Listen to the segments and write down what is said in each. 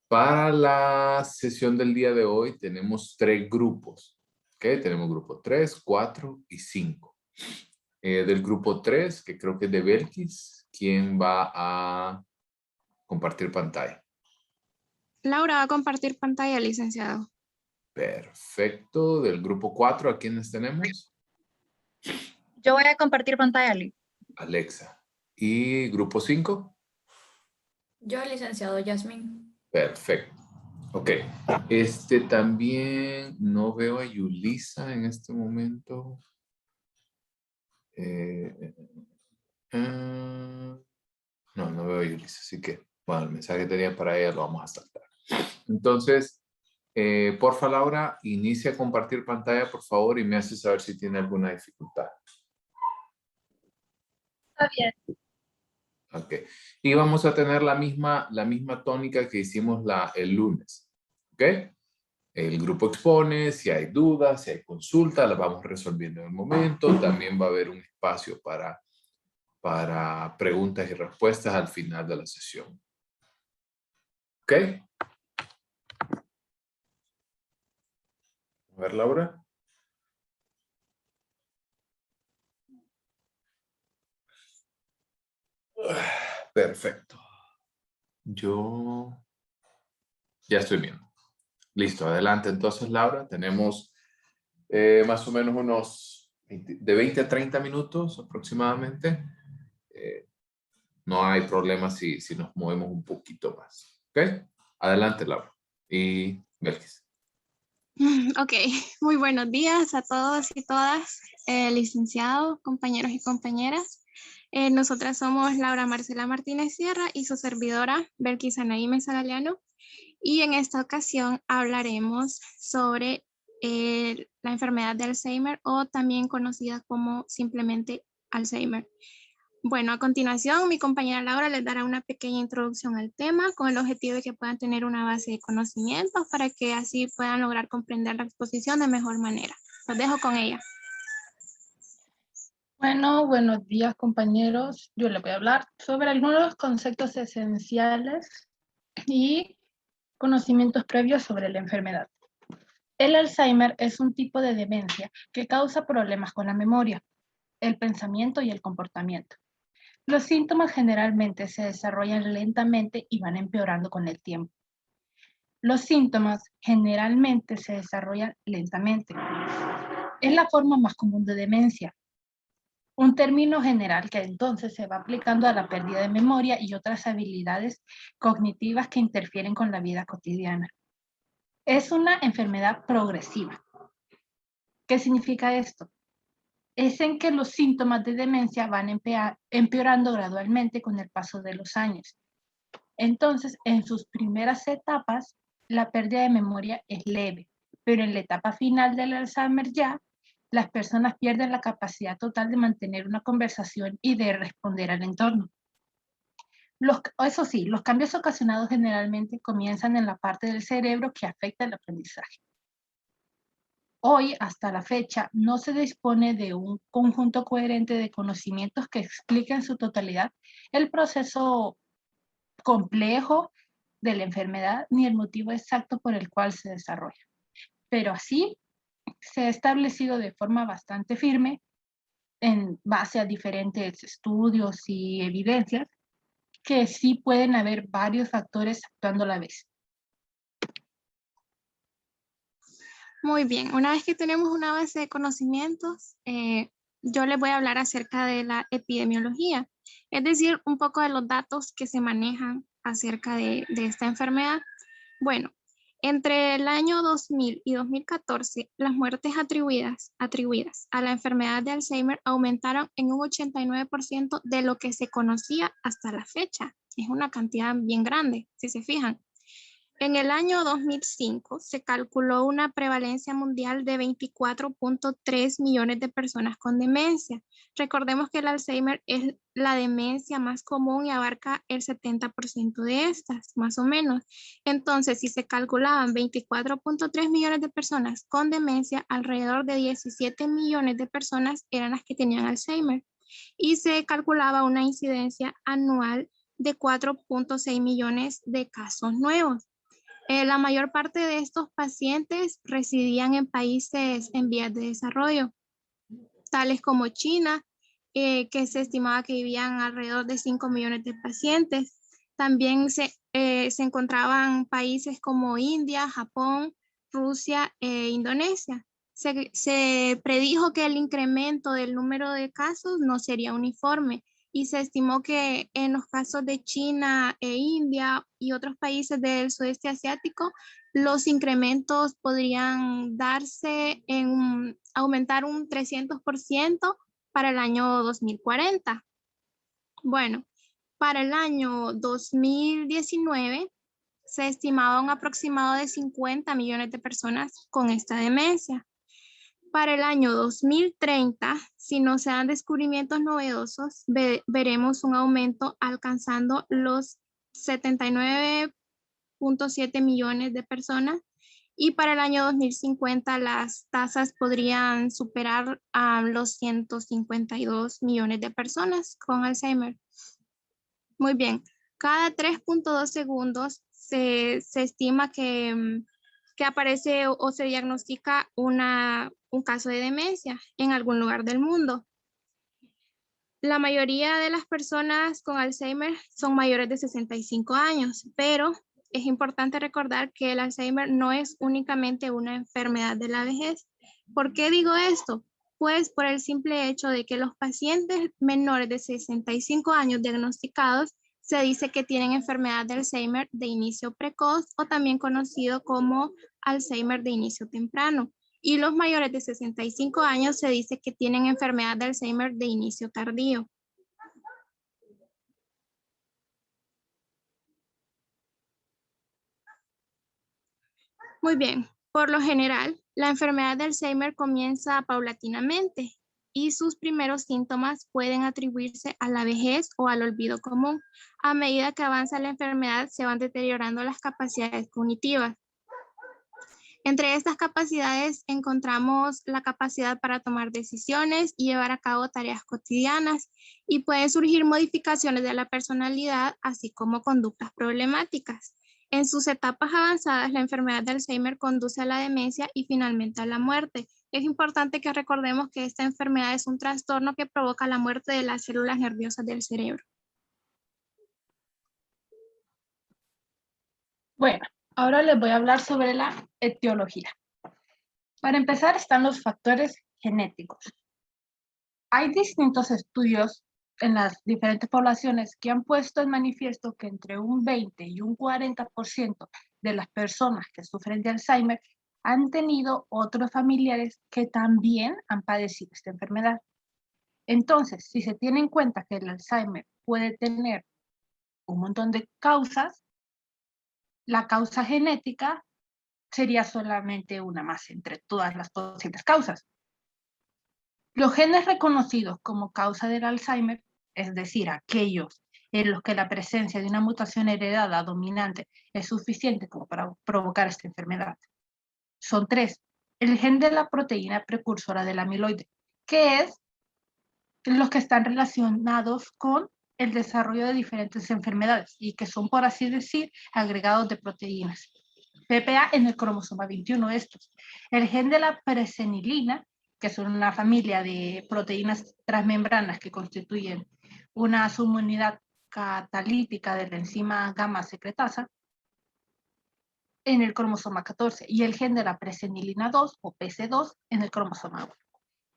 Para la sesión del día de hoy tenemos 3 grupos. ¿Ok? Tenemos grupo 3, 4 y 5. Del grupo 3, que creo que es de Belkis, ¿quién va a compartir pantalla? Laura va a compartir pantalla, licenciado. Perfecto. Del grupo 4, ¿a quiénes tenemos? Yo voy a compartir pantalla, Lee. Alexa. ¿Y grupo 5? Yo, licenciado Yasmin. Perfecto. Ok. También no veo a Yulisa en este momento. No veo a Yulisa, así que, bueno, el mensaje que tenía para ella lo vamos a saltar. Entonces, porfa, Laura, inicia a compartir pantalla, por favor, y me hace saber si tiene alguna dificultad. Está bien. Ok. Y vamos a tener la misma tónica que hicimos el lunes. ¿Ok? El grupo expone, si hay dudas, si hay consultas, las vamos resolviendo en el momento. También va a haber un espacio para preguntas y respuestas al final de la sesión. ¿Ok? A ver, Laura. Perfecto. Yo ya estoy viendo. Listo, adelante. Entonces, Laura, tenemos más o menos unos de 20 a 30 minutos aproximadamente. No hay problema si nos movemos un poquito más. ¿Ok? Adelante, Laura. Y Belkis. Ok, muy buenos días a todos y todas, licenciados, compañeros y compañeras. Nosotras somos Laura Marcela Martínez Sierra y su servidora Belkis Anaíme Sagaliano. Y en esta ocasión hablaremos sobre la enfermedad de Alzheimer o también conocida como simplemente Alzheimer. Bueno, a continuación mi compañera Laura les dará una pequeña introducción al tema con el objetivo de que puedan tener una base de conocimientos para que así puedan lograr comprender la exposición de mejor manera. Los dejo con ella. Bueno, buenos días compañeros. Yo les voy a hablar sobre algunos conceptos esenciales y conocimientos previos sobre la enfermedad. El Alzheimer es un tipo de demencia que causa problemas con la memoria, el pensamiento y el comportamiento. Los síntomas generalmente se desarrollan lentamente y van empeorando con el tiempo. Los síntomas generalmente se desarrollan lentamente. Es la forma más común de demencia. Un término general que entonces se va aplicando a la pérdida de memoria y otras habilidades cognitivas que interfieren con la vida cotidiana. Es una enfermedad progresiva. ¿Qué significa esto? Es en que los síntomas de demencia van empeorando gradualmente con el paso de los años. Entonces, en sus primeras etapas, la pérdida de memoria es leve, pero en la etapa final del Alzheimer ya, las personas pierden la capacidad total de mantener una conversación y de responder al entorno. Eso sí, los cambios ocasionados generalmente comienzan en la parte del cerebro que afecta el aprendizaje. Hoy, hasta la fecha, no se dispone de un conjunto coherente de conocimientos que explique en su totalidad el proceso complejo de la enfermedad ni el motivo exacto por el cual se desarrolla. Pero así se ha establecido de forma bastante firme, en base a diferentes estudios y evidencias, que sí pueden haber varios factores actuando a la vez. Muy bien, una vez que tenemos una base de conocimientos, yo les voy a hablar acerca de la epidemiología, es decir, un poco de los datos que se manejan acerca de esta enfermedad. Bueno, entre el año 2000 y 2014, las muertes atribuidas a la enfermedad de Alzheimer aumentaron en un 89% de lo que se conocía hasta la fecha. Es una cantidad bien grande, si se fijan. En el año 2005 se calculó una prevalencia mundial de 24.3 millones de personas con demencia. Recordemos que el Alzheimer es la demencia más común y abarca el 70% de estas, más o menos. Entonces, si se calculaban 24.3 millones de personas con demencia, alrededor de 17 millones de personas eran las que tenían Alzheimer. Y se calculaba una incidencia anual de 4.6 millones de casos nuevos. La mayor parte de estos pacientes residían en países en vías de desarrollo, tales como China, que se estimaba que vivían alrededor de 5 millones de pacientes. También se encontraban países como India, Japón, Rusia e Indonesia. Se predijo que el incremento del número de casos no sería uniforme y se estimó que en los casos de China e India y otros países del sudeste asiático, los incrementos podrían darse en aumentar un 300% para el año 2040. Bueno, para el año 2019 se estimaba un aproximado de 50 millones de personas con esta demencia. Para el año 2030, si no se dan descubrimientos novedosos, veremos un aumento alcanzando los 79.7 millones de personas, y para el año 2050 las tasas podrían superar a los 152 millones de personas con Alzheimer. Muy bien, cada 3.2 segundos se estima que aparece o se diagnostica un caso de demencia en algún lugar del mundo. La mayoría de las personas con Alzheimer son mayores de 65 años, pero es importante recordar que el Alzheimer no es únicamente una enfermedad de la vejez. ¿Por qué digo esto? Pues por el simple hecho de que los pacientes menores de 65 años diagnosticados se dice que tienen enfermedad de Alzheimer de inicio precoz o también conocido como Alzheimer de inicio temprano. Y los mayores de 65 años se dice que tienen enfermedad de Alzheimer de inicio tardío. Muy bien, por lo general, la enfermedad de Alzheimer comienza paulatinamente y sus primeros síntomas pueden atribuirse a la vejez o al olvido común. A medida que avanza la enfermedad, se van deteriorando las capacidades cognitivas. Entre estas capacidades encontramos la capacidad para tomar decisiones y llevar a cabo tareas cotidianas, y pueden surgir modificaciones de la personalidad, así como conductas problemáticas. En sus etapas avanzadas, la enfermedad de Alzheimer conduce a la demencia y finalmente a la muerte. Es importante que recordemos que esta enfermedad es un trastorno que provoca la muerte de las células nerviosas del cerebro. Bueno, ahora les voy a hablar sobre la etiología. Para empezar están los factores genéticos. Hay distintos estudios en las diferentes poblaciones que han puesto en manifiesto que entre un 20 y un 40% de las personas que sufren de Alzheimer han tenido otros familiares que también han padecido esta enfermedad. Entonces, si se tiene en cuenta que el Alzheimer puede tener un montón de causas, la causa genética sería solamente una más entre todas las posibles causas. Los genes reconocidos como causa del Alzheimer, es decir, aquellos en los que la presencia de una mutación heredada dominante es suficiente como para provocar esta enfermedad, son 3. El gen de la proteína precursora del amiloide, que es los que están relacionados con el desarrollo de diferentes enfermedades y que son, por así decir, agregados de proteínas. PPA en el cromosoma 21 estos. El gen de la presenilina, que son una familia de proteínas transmembranas que constituyen una subunidad catalítica de la enzima gamma secretasa, en el cromosoma 14, y el gen de la presenilina 2 o PC2 en el cromosoma 1.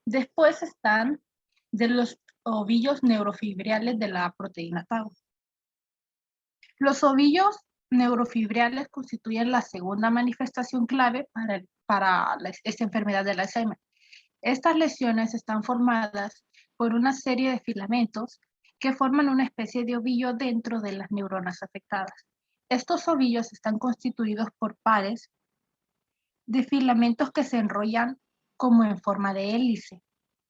Después están de los ovillos neurofibriales de la proteína tau. Los ovillos neurofibriales constituyen la segunda manifestación clave para esta enfermedad del Alzheimer. Estas lesiones están formadas por una serie de filamentos que forman una especie de ovillo dentro de las neuronas afectadas. Estos ovillos están constituidos por pares de filamentos que se enrollan como en forma de hélice.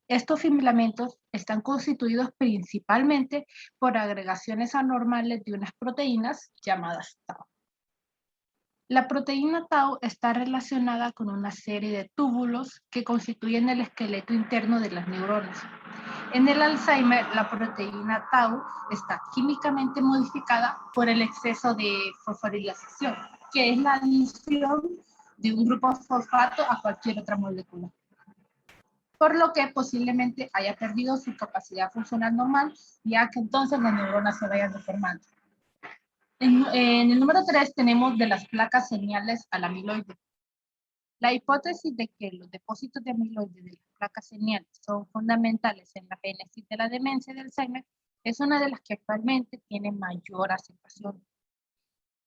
Estos filamentos están constituidos principalmente por agregaciones anormales de unas proteínas llamadas tau. La proteína tau está relacionada con una serie de túbulos que constituyen el esqueleto interno de las neuronas. En el Alzheimer, la proteína tau está químicamente modificada por el exceso de fosforilación. que es la adición de un grupo fosfato a cualquier otra molécula, por lo que posiblemente haya perdido su capacidad funcional normal, ya que entonces las neuronas se vayan deformando. En el número 3 tenemos de las placas señales al amiloide. La hipótesis de que los depósitos de amiloide de las placas señales son fundamentales en la génesis de la demencia de Alzheimer es una de las que actualmente tiene mayor aceptación.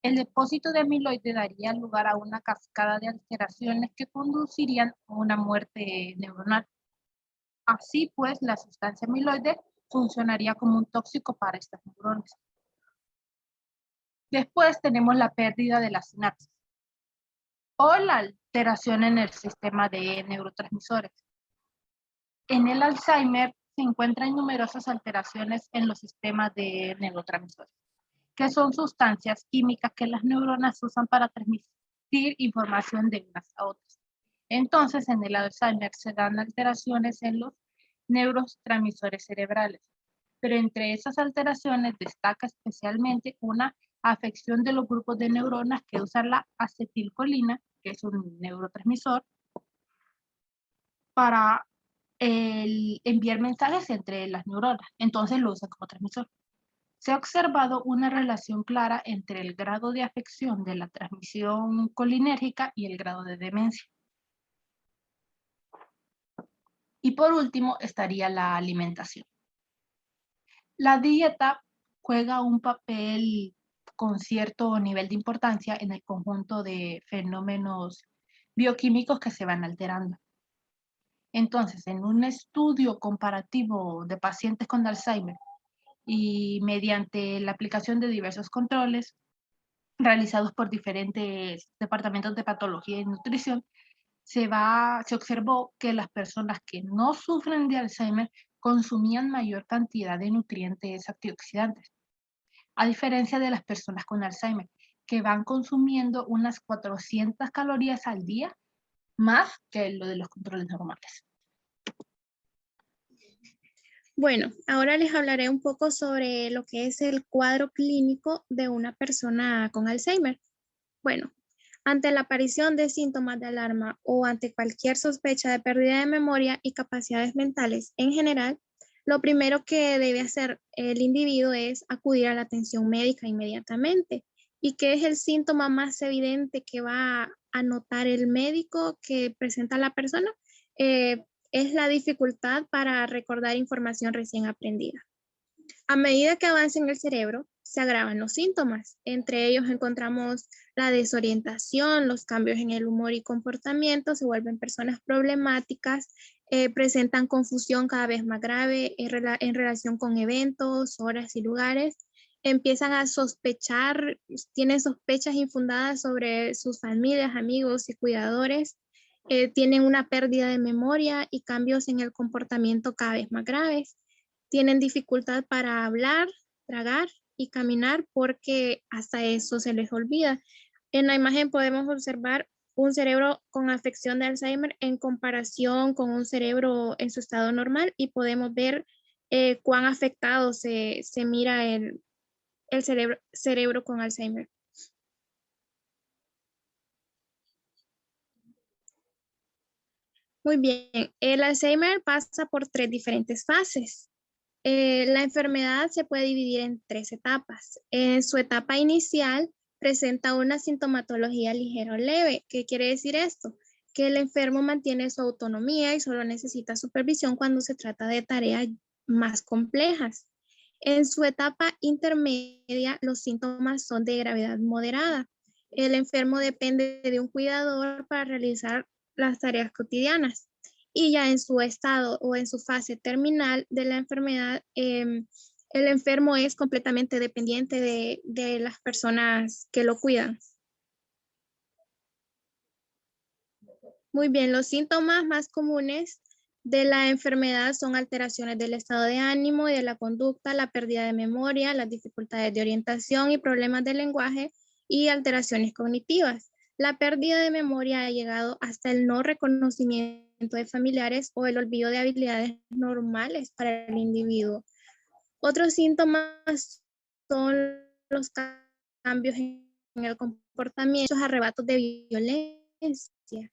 El depósito de amiloide daría lugar a una cascada de alteraciones que conducirían a una muerte neuronal. Así pues, la sustancia amiloide funcionaría como un tóxico para estas neuronas. Después tenemos la pérdida de la sinapsis o la alteración en el sistema de neurotransmisores. En el Alzheimer se encuentran numerosas alteraciones en los sistemas de neurotransmisores, que son sustancias químicas que las neuronas usan para transmitir información de unas a otras. Entonces, en el Alzheimer se dan alteraciones en los neurotransmisores cerebrales, pero entre esas alteraciones destaca especialmente una afección de los grupos de neuronas que usan la acetilcolina, que es un neurotransmisor, para enviar mensajes entre las neuronas. Entonces lo usan como transmisor. Se ha observado una relación clara entre el grado de afección de la transmisión colinérgica y el grado de demencia. Y por último estaría la alimentación. La dieta juega un papel con cierto nivel de importancia en el conjunto de fenómenos bioquímicos que se van alterando. Entonces, en un estudio comparativo de pacientes con Alzheimer y mediante la aplicación de diversos controles realizados por diferentes departamentos de patología y nutrición, se observó que las personas que no sufren de Alzheimer consumían mayor cantidad de nutrientes antioxidantes, a diferencia de las personas con Alzheimer, que van consumiendo unas 400 calorías al día, más que lo de los controles normales. Bueno, ahora les hablaré un poco sobre lo que es el cuadro clínico de una persona con Alzheimer. Bueno, ante la aparición de síntomas de alarma o ante cualquier sospecha de pérdida de memoria y capacidades mentales en general, lo primero que debe hacer el individuo es acudir a la atención médica inmediatamente. ¿Y qué es el síntoma más evidente que va a notar el médico que presenta la persona? Es la dificultad para recordar información recién aprendida. A medida que avanza en el cerebro, se agravan los síntomas. Entre ellos encontramos la desorientación, los cambios en el humor y comportamiento, se vuelven personas problemáticas, presentan confusión cada vez más grave en relación con eventos, horas y lugares, empiezan a sospechar, tienen sospechas infundadas sobre sus familias, amigos y cuidadores, tienen una pérdida de memoria y cambios en el comportamiento cada vez más graves, tienen dificultad para hablar, tragar y caminar porque hasta eso se les olvida. En la imagen podemos observar un cerebro con afección de Alzheimer en comparación con un cerebro en su estado normal y podemos ver cuán afectado se mira el cerebro con Alzheimer. Muy bien, el Alzheimer pasa por 3 diferentes fases. La enfermedad se puede dividir en 3 etapas. En su etapa inicial presenta una sintomatología ligera o leve. ¿Qué quiere decir esto? Que el enfermo mantiene su autonomía y solo necesita supervisión cuando se trata de tareas más complejas. En su etapa intermedia, los síntomas son de gravedad moderada. El enfermo depende de un cuidador para realizar las tareas cotidianas. Y ya en su estado o en su fase terminal de la enfermedad, el enfermo es completamente dependiente de las personas que lo cuidan. Muy bien, los síntomas más comunes de la enfermedad son alteraciones del estado de ánimo y de la conducta, la pérdida de memoria, las dificultades de orientación y problemas de lenguaje y alteraciones cognitivas. La pérdida de memoria ha llegado hasta el no reconocimiento de familiares o el olvido de habilidades normales para el individuo. Otros síntomas son los cambios en el comportamiento, arrebatos de violencia.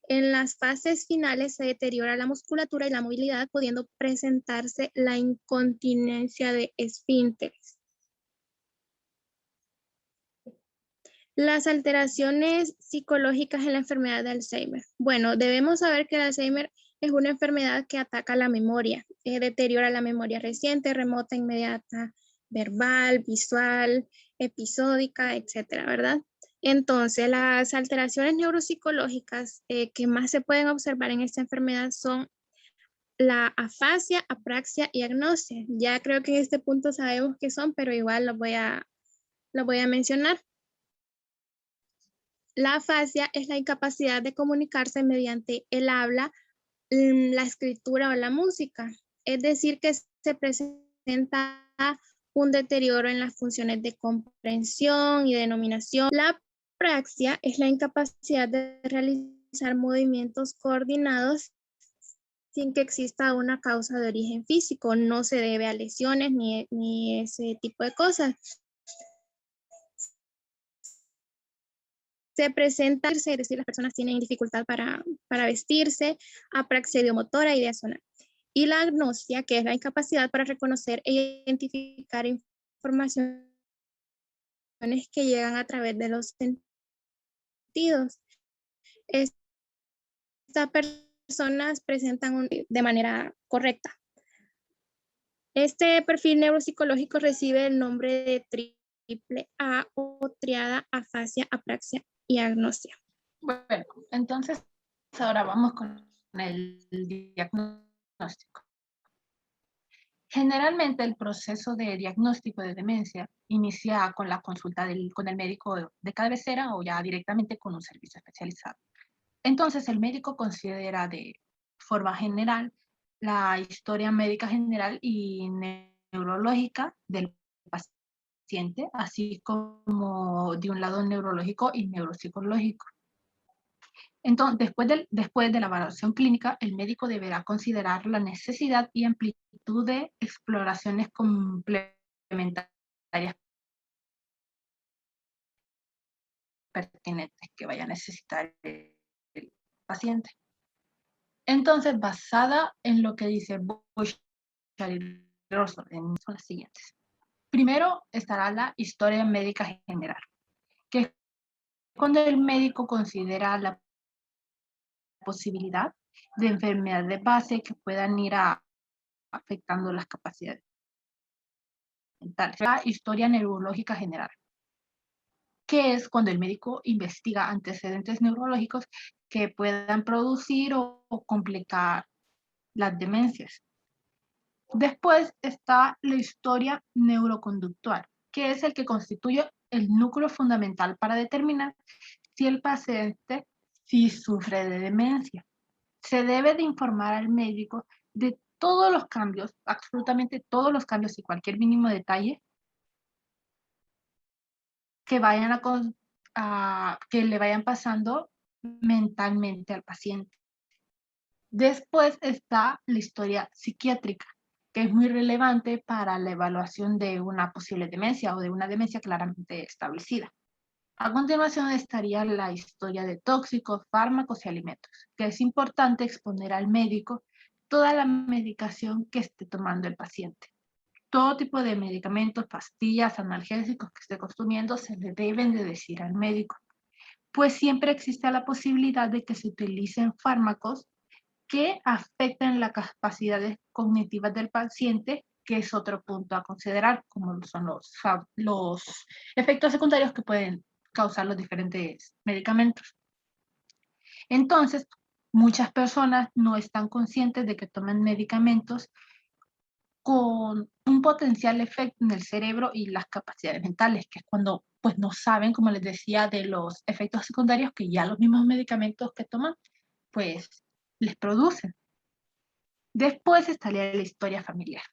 En las fases finales se deteriora la musculatura y la movilidad, pudiendo presentarse la incontinencia de esfínteres. Las alteraciones psicológicas en la enfermedad de Alzheimer. Bueno, debemos saber que el Alzheimer es una enfermedad que ataca la memoria, deteriora la memoria reciente, remota, inmediata, verbal, visual, episódica, etcétera, ¿verdad? Entonces, las alteraciones neuropsicológicas que más se pueden observar en esta enfermedad son la afasia, apraxia y agnosia. Ya creo que en este punto sabemos qué son, pero igual lo voy a mencionar. La afasia es la incapacidad de comunicarse mediante el habla, la escritura o la música. Es decir, que se presenta un deterioro en las funciones de comprensión y denominación. La apraxia es la incapacidad de realizar movimientos coordinados sin que exista una causa de origen físico. No se debe a lesiones ni ese tipo de cosas. Se presenta, es decir, las personas tienen dificultad para vestirse, apraxia idiomotora, idea sonar. Y la agnosia, que es la incapacidad para reconocer e identificar informaciones que llegan a través de los sentidos. Estas personas presentan de manera correcta. Este perfil neuropsicológico recibe el nombre de triple A o triada afasia, apraxia y agnosia. Bueno, entonces ahora vamos con el diagnóstico. Generalmente el proceso de diagnóstico de demencia inicia con la consulta con el médico de cabecera o ya directamente con un servicio especializado. Entonces el médico considera de forma general la historia médica general y neurológica del paciente, así como de un lado neurológico y neuropsicológico. Entonces, después de la evaluación clínica, el médico deberá considerar la necesidad y amplitud de exploraciones complementarias pertinentes que vaya a necesitar el paciente. Entonces, basada en lo que dice Bush y Rosler, son las siguientes. Primero estará la historia médica general, que es cuando el médico considera la posibilidad de enfermedades de base que puedan ir afectando las capacidades mentales. La historia neurológica general, que es cuando el médico investiga antecedentes neurológicos que puedan producir o complicar las demencias. Después está la historia neuroconductual, que es el que constituye el núcleo fundamental para determinar si el paciente sufre de demencia. Se debe de informar al médico de todos los cambios, absolutamente todos los cambios y cualquier mínimo detalle que le vayan pasando mentalmente al paciente. Después está la historia psiquiátrica, que es muy relevante para la evaluación de una posible demencia o de una demencia claramente establecida. A continuación estaría la historia de tóxicos, fármacos y alimentos, que es importante exponer al médico toda la medicación que esté tomando el paciente. Todo tipo de medicamentos, pastillas, analgésicos que esté consumiendo se le deben de decir al médico, pues siempre existe la posibilidad de que se utilicen fármacos que afectan las capacidades cognitivas del paciente, que es otro punto a considerar, como son los efectos secundarios que pueden causar los diferentes medicamentos. Entonces, muchas personas no están conscientes de que toman medicamentos con un potencial efecto en el cerebro y las capacidades mentales, que es cuando pues no saben, como les decía, de los efectos secundarios que ya los mismos medicamentos que toman pues les producen. Después estaría la historia familiar,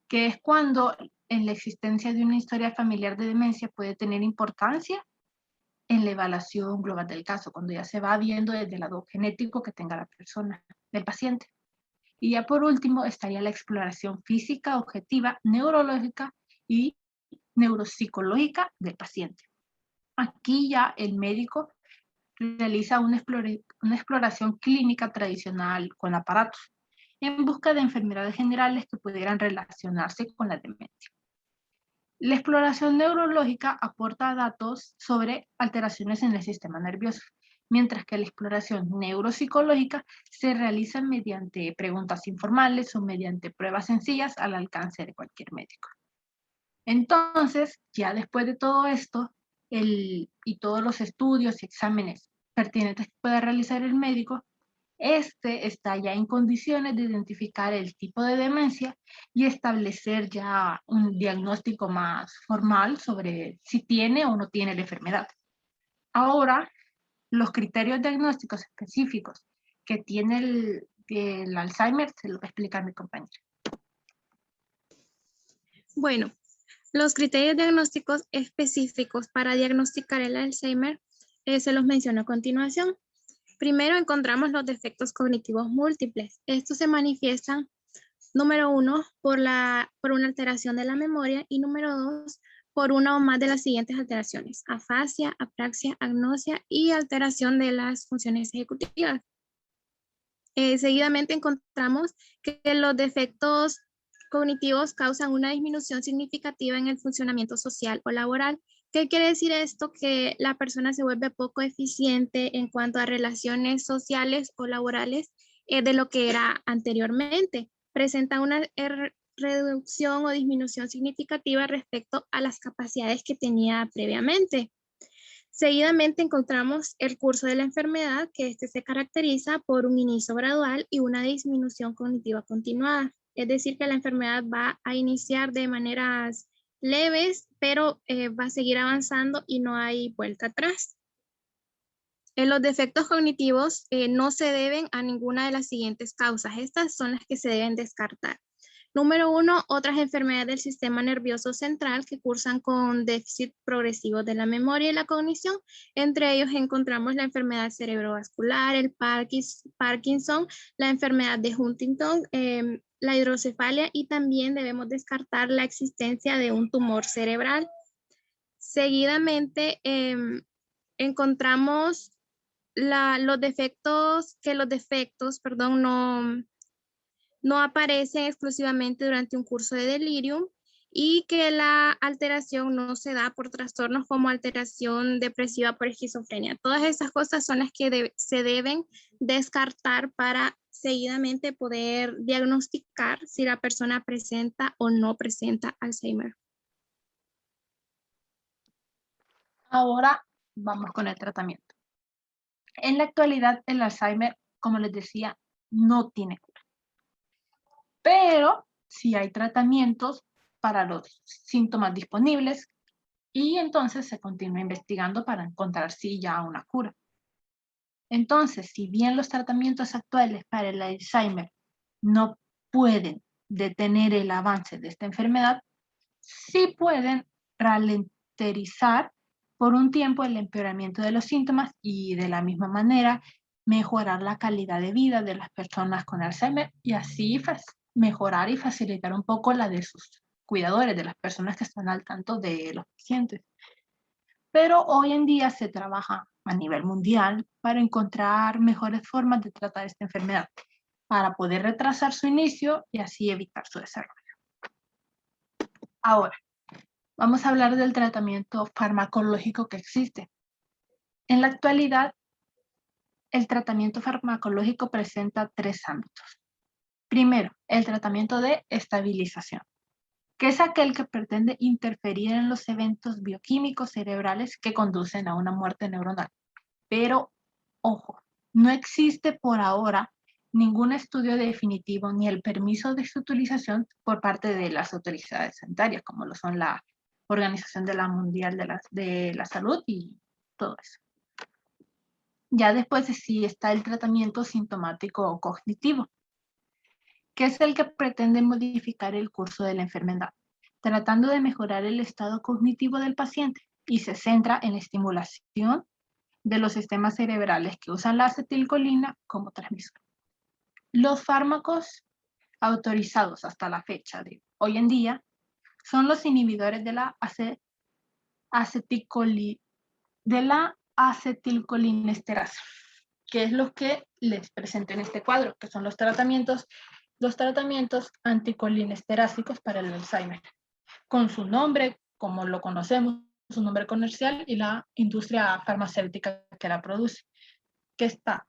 que es cuando en la existencia de una historia familiar de demencia puede tener importancia en la evaluación global del caso, cuando ya se va viendo desde el lado genético que tenga la persona, el paciente. Y ya por último estaría la exploración física, objetiva, neurológica y neuropsicológica del paciente. Aquí ya el médico realiza una exploración clínica tradicional con aparatos en busca de enfermedades generales que pudieran relacionarse con la demencia. La exploración neurológica aporta datos sobre alteraciones en el sistema nervioso, mientras que la exploración neuropsicológica se realiza mediante preguntas informales o mediante pruebas sencillas al alcance de cualquier médico. Entonces, ya después de todo esto, y todos los estudios y exámenes pertinentes que pueda realizar el médico, este está ya en condiciones de identificar el tipo de demencia y establecer ya un diagnóstico más formal sobre si tiene o no tiene la enfermedad. Ahora, los criterios diagnósticos específicos que tiene el Alzheimer se los va a explicar mi compañera. Bueno, los criterios diagnósticos específicos para diagnosticar el Alzheimer se los menciono a continuación. Primero encontramos los defectos cognitivos múltiples. Estos se manifiestan, número 1, por una alteración de la memoria y número 2, por una o más de las siguientes alteraciones: afasia, apraxia, agnosia y alteración de las funciones ejecutivas. Seguidamente encontramos que los defectos cognitivos causan una disminución significativa en el funcionamiento social o laboral. ¿Qué quiere decir esto? Que la persona se vuelve poco eficiente en cuanto a relaciones sociales o laborales de lo que era anteriormente. Presenta una reducción o disminución significativa respecto a las capacidades que tenía previamente. Seguidamente encontramos el curso de la enfermedad, que se caracteriza por un inicio gradual y una disminución cognitiva continuada. Es decir, que la enfermedad va a iniciar de maneras leves, pero va a seguir avanzando y no hay vuelta atrás. Los defectos cognitivos no se deben a ninguna de las siguientes causas. Estas son las que se deben descartar. Número 1, otras enfermedades del sistema nervioso central que cursan con déficit progresivo de la memoria y la cognición. Entre ellos encontramos la enfermedad cerebrovascular, el Parkinson, la enfermedad de Huntington, la hidrocefalia, y también debemos descartar la existencia de un tumor cerebral. Seguidamente encontramos los defectos no aparecen exclusivamente durante un curso de delirium y que la alteración no se da por trastornos como alteración depresiva por esquizofrenia. Todas esas cosas son las que se deben descartar para seguidamente poder diagnosticar si la persona presenta o no presenta Alzheimer. Ahora vamos con el tratamiento. En la actualidad, el Alzheimer, como les decía, no tiene cura. Pero sí hay tratamientos para los síntomas disponibles y entonces se continúa investigando para encontrar si ya una cura. Entonces, si bien los tratamientos actuales para el Alzheimer no pueden detener el avance de esta enfermedad, sí pueden ralentar por un tiempo el empeoramiento de los síntomas y de la misma manera mejorar la calidad de vida de las personas con Alzheimer y así mejorar y facilitar un poco la de sus cuidadores, de las personas que están al tanto de los pacientes. Pero hoy en día se trabaja a nivel mundial para encontrar mejores formas de tratar esta enfermedad, para poder retrasar su inicio y así evitar su desarrollo. Ahora, vamos a hablar del tratamiento farmacológico que existe. En la actualidad, el tratamiento farmacológico presenta 3 ámbitos. Primero, el tratamiento de estabilización, que es aquel que pretende interferir en los eventos bioquímicos cerebrales que conducen a una muerte neuronal. Pero, ojo, no existe por ahora ningún estudio definitivo ni el permiso de su utilización por parte de las autoridades sanitarias, como lo son la Organización Mundial de la Salud y todo eso. Ya después sí está el tratamiento sintomático o cognitivo, que es el que pretende modificar el curso de la enfermedad, tratando de mejorar el estado cognitivo del paciente y se centra en la estimulación de los sistemas cerebrales que usan la acetilcolina como transmisor. Los fármacos autorizados hasta la fecha de hoy en día son los inhibidores de la acetilcolina de la acetilcolinesterasa, que es lo que les presento en este cuadro, que son los tratamientos anticolinesterásicos para el Alzheimer, con su nombre, como lo conocemos, su nombre comercial y la industria farmacéutica que la produce, que está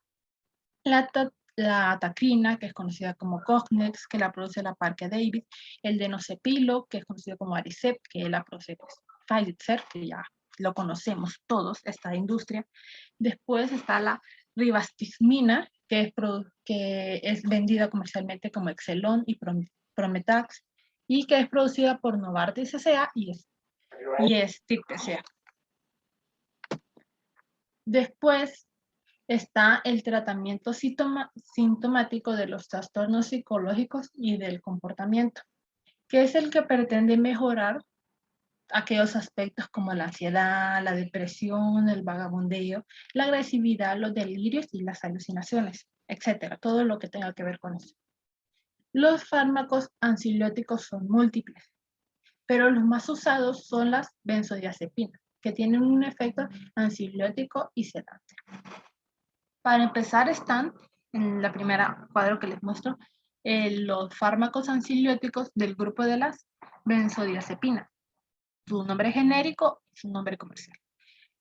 la tacrina, que es conocida como Cognex, que la produce la Parker David, el denocepilo, que es conocido como Aricept, que la produce Pfizer, que ya lo conocemos todos, esta industria. Después está la ribastigmina, que es vendida comercialmente como Exelon y Prometax, y que es producida por Novartis S.A. y Stick S.A. Después está el tratamiento sintomático de los trastornos psicológicos y del comportamiento, que es el que pretende mejorar aquellos aspectos como la ansiedad, la depresión, el vagabundeo, la agresividad, los delirios y las alucinaciones, etcétera, todo lo que tenga que ver con eso. Los fármacos ansiolíticos son múltiples, pero los más usados son las benzodiazepinas, que tienen un efecto ansiolítico y sedante. Para empezar están, en la primera cuadro que les muestro, los fármacos ansiolíticos del grupo de las benzodiazepinas, su nombre genérico y su nombre comercial.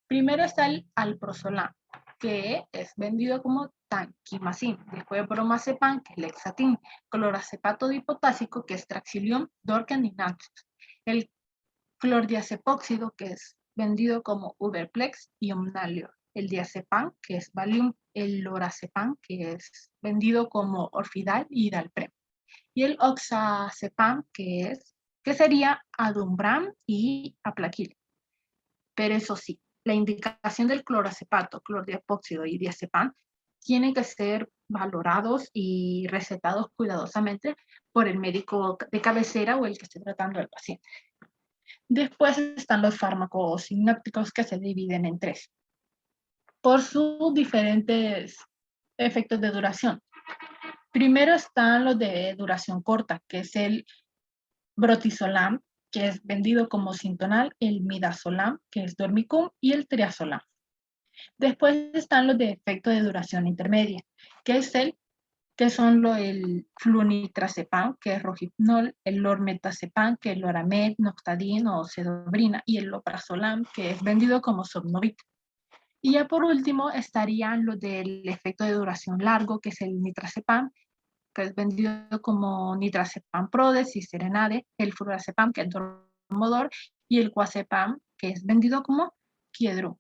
Primero está el alprazolam, que es vendido como tankimazin, después bromazepam, que es lexatin, clorazepato dipotásico, que es traxilium, dorcan y nantus, el clordiazepóxido, que es vendido como Uberplex y Omnalio, el diazepam, que es Valium, el lorazepam, que es vendido como Orfidal y Dalprem, y el oxazepam, que sería Adumbram y Aplaquil. Pero eso sí, la indicación del clorazepato, clordiazepóxido y diazepam tienen que ser valorados y recetados cuidadosamente por el médico de cabecera o el que esté tratando al paciente. Después están los fármacos sinópticos, que se dividen en 3 por sus diferentes efectos de duración. Primero están los de duración corta, que es el brotizolam, que es vendido como Sintonal, el midazolam, que es Dormicum, y el triazolam. Después están los de efecto de duración intermedia, que son el flunitrazepam, que es Rohypnol, el lormetazepam, que es Loramed, Noctadin o Cedobrina, y el loprazolam, que es vendido como Somnovit. Y ya por último estarían los del efecto de duración largo, que es el nitrazepam, que es vendido como nitrazepam Prodes y Serenade, el flurazepam, que es Dormodor, y el Quazepam, que es vendido como Quiedru.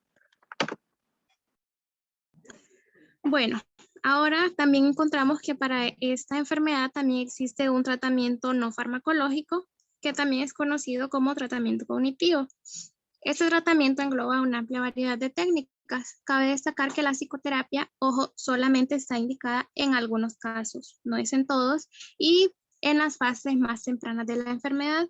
Bueno, ahora también encontramos que para esta enfermedad también existe un tratamiento no farmacológico, que también es conocido como tratamiento cognitivo. Este tratamiento engloba una amplia variedad de técnicas. Cabe destacar que la psicoterapia, ojo, solamente está indicada en algunos casos, no es en todos, y en las fases más tempranas de la enfermedad,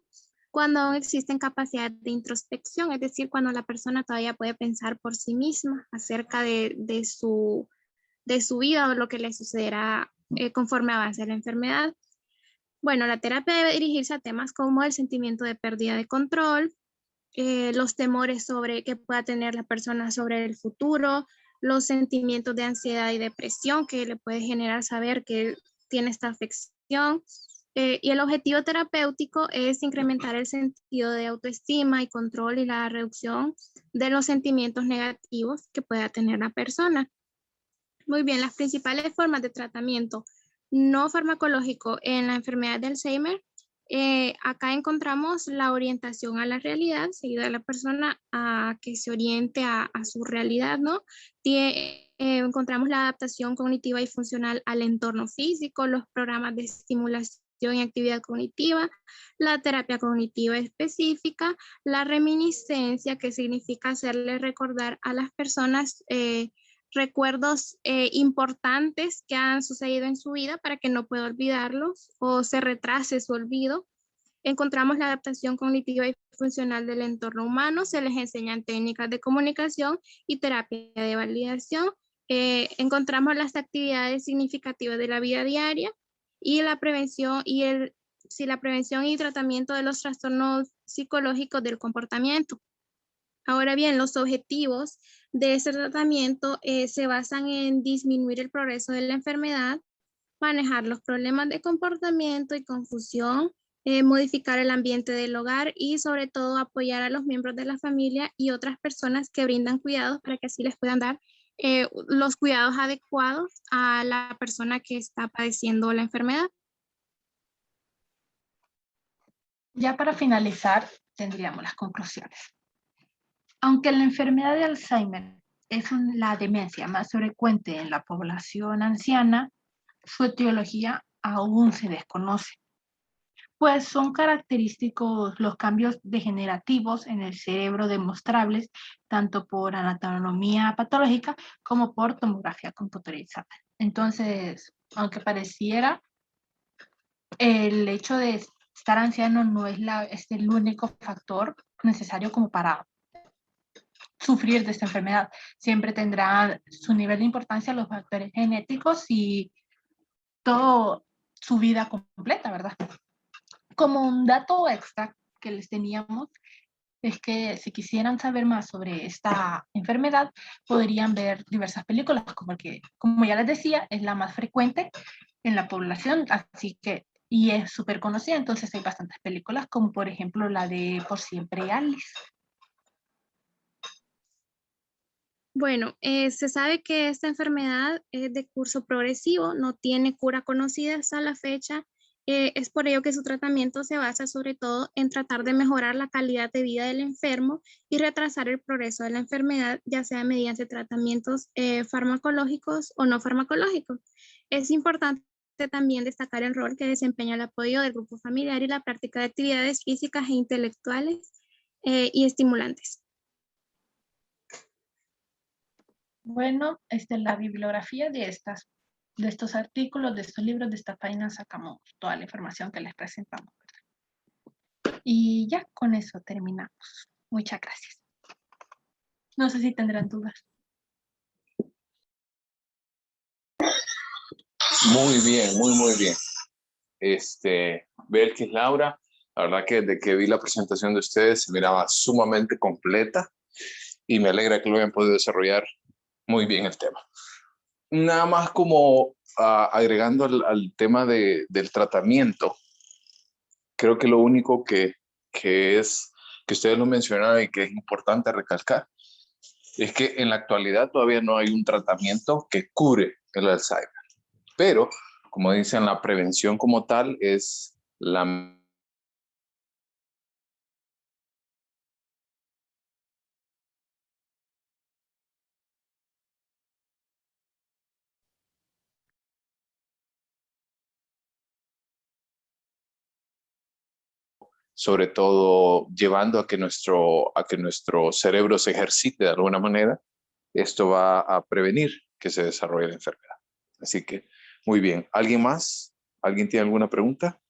cuando aún existen capacidades de introspección, es decir, cuando la persona todavía puede pensar por sí misma acerca de su vida o lo que le sucederá conforme avance la enfermedad. Bueno, la terapia debe dirigirse a temas como el sentimiento de pérdida de control, los temores que pueda tener la persona sobre el futuro, los sentimientos de ansiedad y depresión que le puede generar saber que tiene esta afección. Y el objetivo terapéutico es incrementar el sentido de autoestima y control y la reducción de los sentimientos negativos que pueda tener la persona. Muy bien, las principales formas de tratamiento no farmacológico en la enfermedad de Alzheimer. Acá encontramos la orientación a la realidad, seguida de la persona a que se oriente a su realidad, ¿no? Encontramos la adaptación cognitiva y funcional al entorno físico, los programas de estimulación y actividad cognitiva, la terapia cognitiva específica, la reminiscencia, que significa hacerle recordar a las personas recuerdos importantes que han sucedido en su vida para que no pueda olvidarlos o se retrase su olvido. Encontramos la adaptación cognitiva y funcional del entorno humano, se les enseñan técnicas de comunicación y terapia de validación. Encontramos las actividades significativas de la vida diaria y la prevención y tratamiento de los trastornos psicológicos del comportamiento. Ahora bien, los objetivos de este tratamiento se basan en disminuir el progreso de la enfermedad, manejar los problemas de comportamiento y confusión, modificar el ambiente del hogar y sobre todo apoyar a los miembros de la familia y otras personas que brindan cuidados para que así les puedan dar los cuidados adecuados a la persona que está padeciendo la enfermedad. Ya para finalizar, tendríamos las conclusiones. Aunque la enfermedad de Alzheimer es la demencia más frecuente en la población anciana, su etiología aún se desconoce, pues son característicos los cambios degenerativos en el cerebro demostrables tanto por anatomía patológica como por tomografía computarizada. Entonces, aunque pareciera, el hecho de estar anciano no es el único factor necesario como para sufrir de esta enfermedad. Siempre tendrá su nivel de importancia los factores genéticos y todo su vida completa, ¿verdad? Como un dato extra que les teníamos es que si quisieran saber más sobre esta enfermedad, podrían ver diversas películas, como ya les decía, es la más frecuente en la población, así que, y es súper conocida, entonces hay bastantes películas, como por ejemplo la de Por Siempre Alice. Bueno, se sabe que esta enfermedad es de curso progresivo, no tiene cura conocida hasta la fecha. Es por ello que su tratamiento se basa sobre todo en tratar de mejorar la calidad de vida del enfermo y retrasar el progreso de la enfermedad, ya sea mediante tratamientos farmacológicos o no farmacológicos. Es importante también destacar el rol que desempeña el apoyo del grupo familiar y la práctica de actividades físicas e intelectuales y estimulantes. Bueno, esta es la bibliografía de estos artículos, de estos libros, de estas páginas sacamos toda la información que les presentamos. Y ya con eso terminamos. Muchas gracias. No sé si tendrán dudas. Muy bien, muy bien. Belkis, Laura, la verdad que desde que vi la presentación de ustedes se miraba sumamente completa y me alegra que lo hayan podido desarrollar muy bien el tema. Nada más como agregando al tema del tratamiento, creo que lo único que ustedes lo mencionaron y que es importante recalcar es que en la actualidad todavía no hay un tratamiento que cure el Alzheimer. Pero, como dicen, la prevención como tal es la sobre todo llevando a que nuestro cerebro se ejercite de alguna manera, esto va a prevenir que se desarrolle la enfermedad. Así que, muy bien. ¿Alguien más? ¿Alguien tiene alguna pregunta?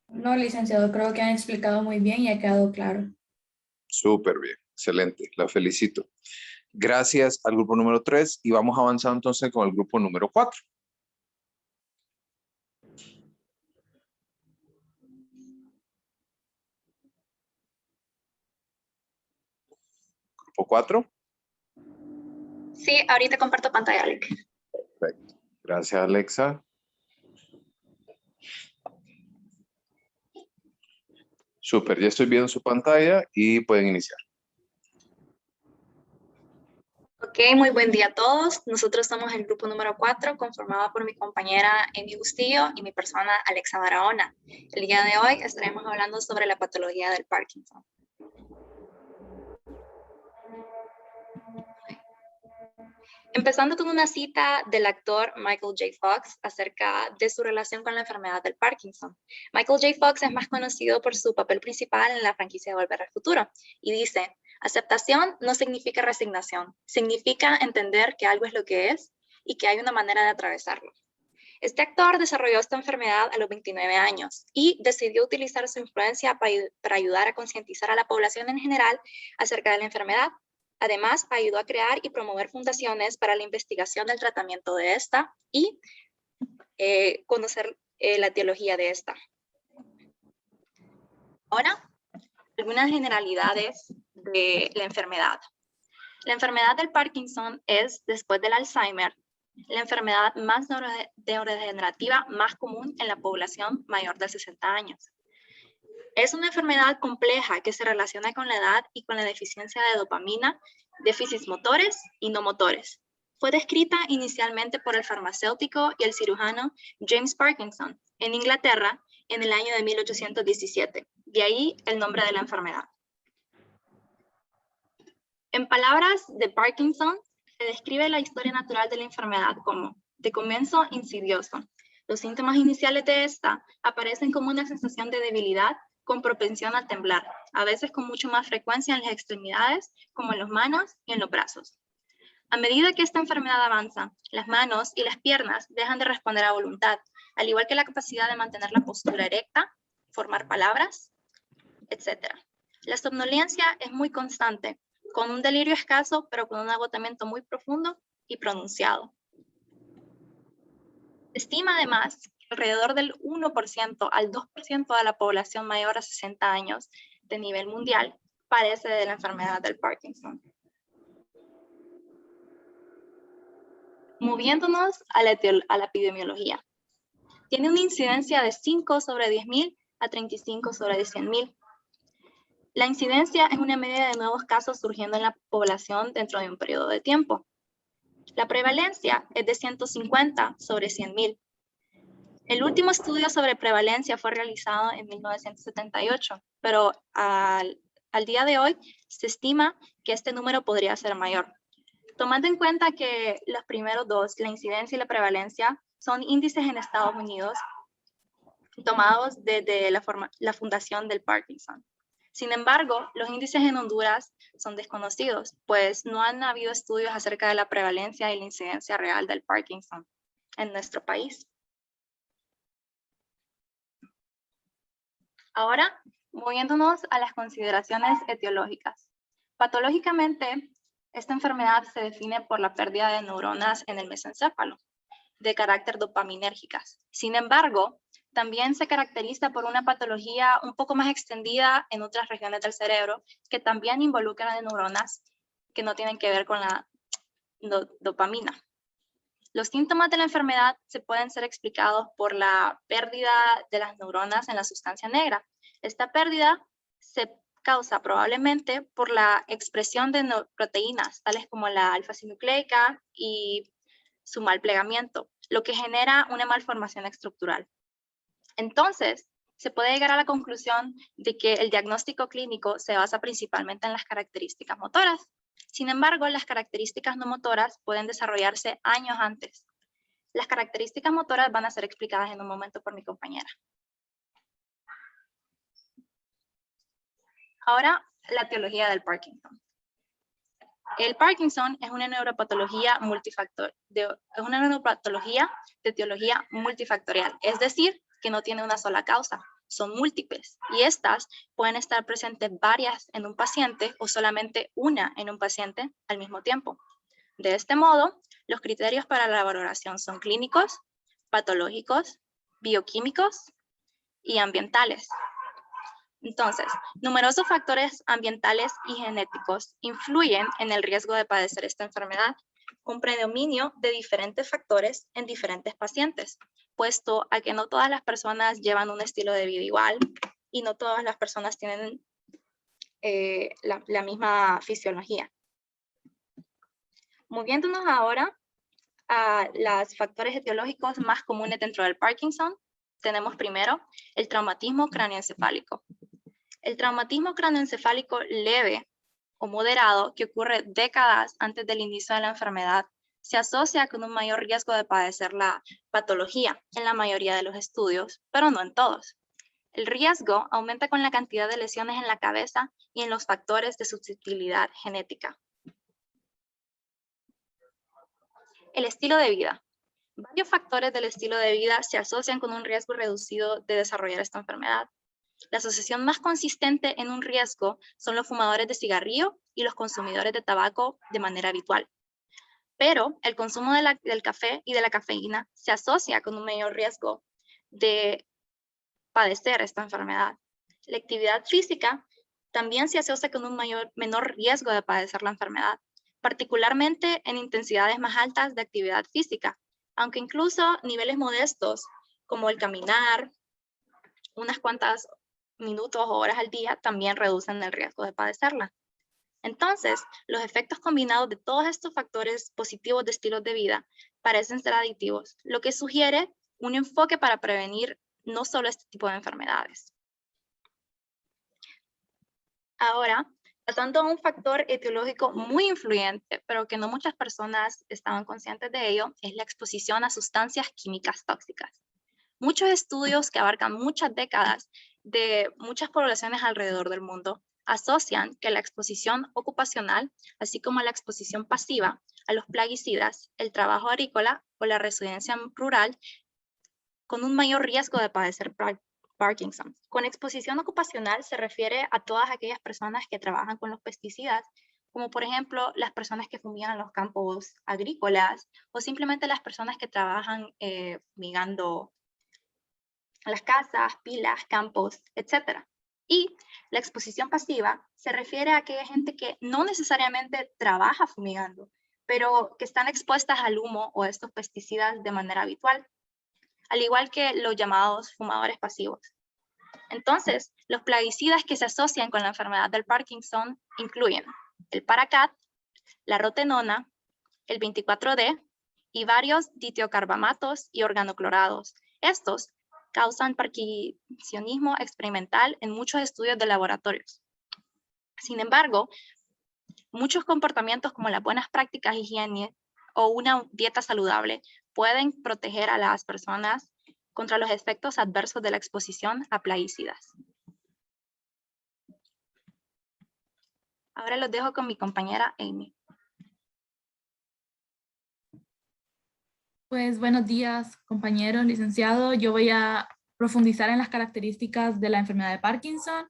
No, licenciado, creo que han explicado muy bien y ha quedado claro. Súper bien, excelente, la felicito. Gracias al grupo número 3 y vamos avanzando entonces con el grupo número 4. Grupo 4. Sí, ahorita comparto pantalla, Alec. Perfecto. Gracias, Alexa. Súper, ya estoy viendo su pantalla y pueden iniciar. Ok, muy buen día a todos. Nosotros somos el grupo número 4, conformado por mi compañera Amy Bustillo y mi persona Alexa Barahona. El día de hoy estaremos hablando sobre la patología del Parkinson. Empezando con una cita del actor Michael J. Fox acerca de su relación con la enfermedad del Parkinson. Michael J. Fox es más conocido por su papel principal en la franquicia de Volver al Futuro y dice: aceptación no significa resignación, significa entender que algo es lo que es y que hay una manera de atravesarlo. Este actor desarrolló esta enfermedad a los 29 años y decidió utilizar su influencia para ayudar a concientizar a la población en general acerca de la enfermedad. Además, ayudó a crear y promover fundaciones para la investigación del tratamiento de esta y conocer la etiología de esta. Ahora, algunas generalidades de la enfermedad. La enfermedad del Parkinson es, después del Alzheimer, la enfermedad más neurodegenerativa más común en la población mayor de 60 años. Es una enfermedad compleja que se relaciona con la edad y con la deficiencia de dopamina, déficits motores y no motores. Fue descrita inicialmente por el farmacéutico y el cirujano James Parkinson en Inglaterra en el año de 1817. De ahí el nombre de la enfermedad. En palabras de Parkinson, se describe la historia natural de la enfermedad como de comienzo insidioso. Los síntomas iniciales de esta aparecen como una sensación de debilidad con propensión a temblar, a veces con mucho más frecuencia en las extremidades, como en las manos y en los brazos. A medida que esta enfermedad avanza, las manos y las piernas dejan de responder a voluntad, al igual que la capacidad de mantener la postura erecta, formar palabras, etc. La somnolencia es muy constante, con un delirio escaso, pero con un agotamiento muy profundo y pronunciado. Se estima además que alrededor del 1% al 2% de la población mayor a 60 años de nivel mundial padece de la enfermedad del Parkinson. Moviéndonos a la epidemiología. Tiene una incidencia de 5 sobre 10.000 a 35 sobre 100.000. La incidencia es una media de nuevos casos surgiendo en la población dentro de un periodo de tiempo. La prevalencia es de 150 sobre 100.000. El último estudio sobre prevalencia fue realizado en 1978, pero al día de hoy se estima que este número podría ser mayor. Tomando en cuenta que los primeros dos, la incidencia y la prevalencia, son índices en Estados Unidos tomados desde la fundación del Parkinson. Sin embargo, los índices en Honduras son desconocidos, pues no han habido estudios acerca de la prevalencia y la incidencia real del Parkinson en nuestro país. Ahora, moviéndonos a las consideraciones etiológicas. Patológicamente, esta enfermedad se define por la pérdida de neuronas en el mesencéfalo, de carácter dopaminérgicas. Sin embargo, también se caracteriza por una patología un poco más extendida en otras regiones del cerebro que también involucran neuronas que no tienen que ver con la dopamina. Los síntomas de la enfermedad se pueden ser explicados por la pérdida de las neuronas en la sustancia negra. Esta pérdida se causa probablemente por la expresión de proteínas, tales como la alfa-sinucleica y su mal plegamiento, lo que genera una malformación estructural. Entonces, se puede llegar a la conclusión de que el diagnóstico clínico se basa principalmente en las características motoras. Sin embargo, las características no motoras pueden desarrollarse años antes. Las características motoras van a ser explicadas en un momento por mi compañera. Ahora, la etiología del Parkinson. El Parkinson es una neuropatología de etiología multifactorial, es decir, que no tiene una sola causa, son múltiples, y estas pueden estar presentes varias en un paciente o solamente una en un paciente al mismo tiempo. De este modo, los criterios para la valoración son clínicos, patológicos, bioquímicos y ambientales. Entonces, numerosos factores ambientales y genéticos influyen en el riesgo de padecer esta enfermedad, un predominio de diferentes factores en diferentes pacientes, puesto a que no todas las personas llevan un estilo de vida igual y no todas las personas tienen la misma fisiología. Moviéndonos ahora a los factores etiológicos más comunes dentro del Parkinson, tenemos primero el traumatismo cráneoencefálico. El traumatismo cráneoencefálico leve o moderado, que ocurre décadas antes del inicio de la enfermedad, se asocia con un mayor riesgo de padecer la patología en la mayoría de los estudios, pero no en todos. El riesgo aumenta con la cantidad de lesiones en la cabeza y en los factores de susceptibilidad genética. El estilo de vida. Varios factores del estilo de vida se asocian con un riesgo reducido de desarrollar esta enfermedad. La asociación más consistente en un riesgo son los fumadores de cigarrillo y los consumidores de tabaco de manera habitual. Pero el consumo del café y de la cafeína se asocia con un mayor riesgo de padecer esta enfermedad. La actividad física también se asocia con un menor riesgo de padecer la enfermedad, particularmente en intensidades más altas de actividad física, aunque incluso niveles modestos como el caminar, unas cuantas minutos o horas al día también reducen el riesgo de padecerla. Entonces, los efectos combinados de todos estos factores positivos de estilos de vida parecen ser aditivos, lo que sugiere un enfoque para prevenir no solo este tipo de enfermedades. Ahora, pasando a un factor etiológico muy influyente, pero que no muchas personas estaban conscientes de ello, es la exposición a sustancias químicas tóxicas. Muchos estudios que abarcan muchas décadas de muchas poblaciones alrededor del mundo asocian que la exposición ocupacional, así como la exposición pasiva a los plaguicidas, el trabajo agrícola o la residencia rural, con un mayor riesgo de padecer Parkinson. Con exposición ocupacional se refiere a todas aquellas personas que trabajan con los pesticidas, como por ejemplo las personas que fumigan los campos agrícolas o simplemente las personas que trabajan fumigando las casas, pilas, campos, etc. Y la exposición pasiva se refiere a aquella gente que no necesariamente trabaja fumigando, pero que están expuestas al humo o a estos pesticidas de manera habitual, al igual que los llamados fumadores pasivos. Entonces, los plaguicidas que se asocian con la enfermedad del Parkinson incluyen el Paraquat, la rotenona, el 24D y varios ditiocarbamatos y organoclorados. Estos causan parkinsonismo experimental en muchos estudios de laboratorios. Sin embargo, muchos comportamientos como las buenas prácticas de higiene o una dieta saludable pueden proteger a las personas contra los efectos adversos de la exposición a plaguicidas. Ahora los dejo con mi compañera Amy. Pues buenos días, compañeros, licenciado. Yo voy a profundizar en las características de la enfermedad de Parkinson.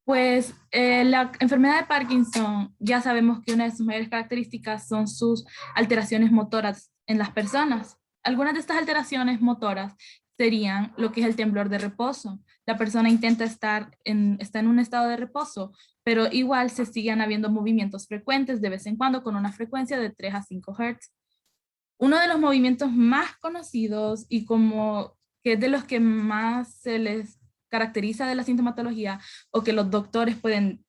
Pues la enfermedad de Parkinson, ya sabemos que una de sus mayores características son sus alteraciones motoras en las personas. Algunas de estas alteraciones motoras serían lo que es el temblor de reposo. La persona intenta está en un estado de reposo, pero igual se siguen habiendo movimientos frecuentes de vez en cuando con una frecuencia de 3 a 5 Hz. Uno de los movimientos más conocidos y como que es de los que más se les caracteriza de la sintomatología o que los doctores pueden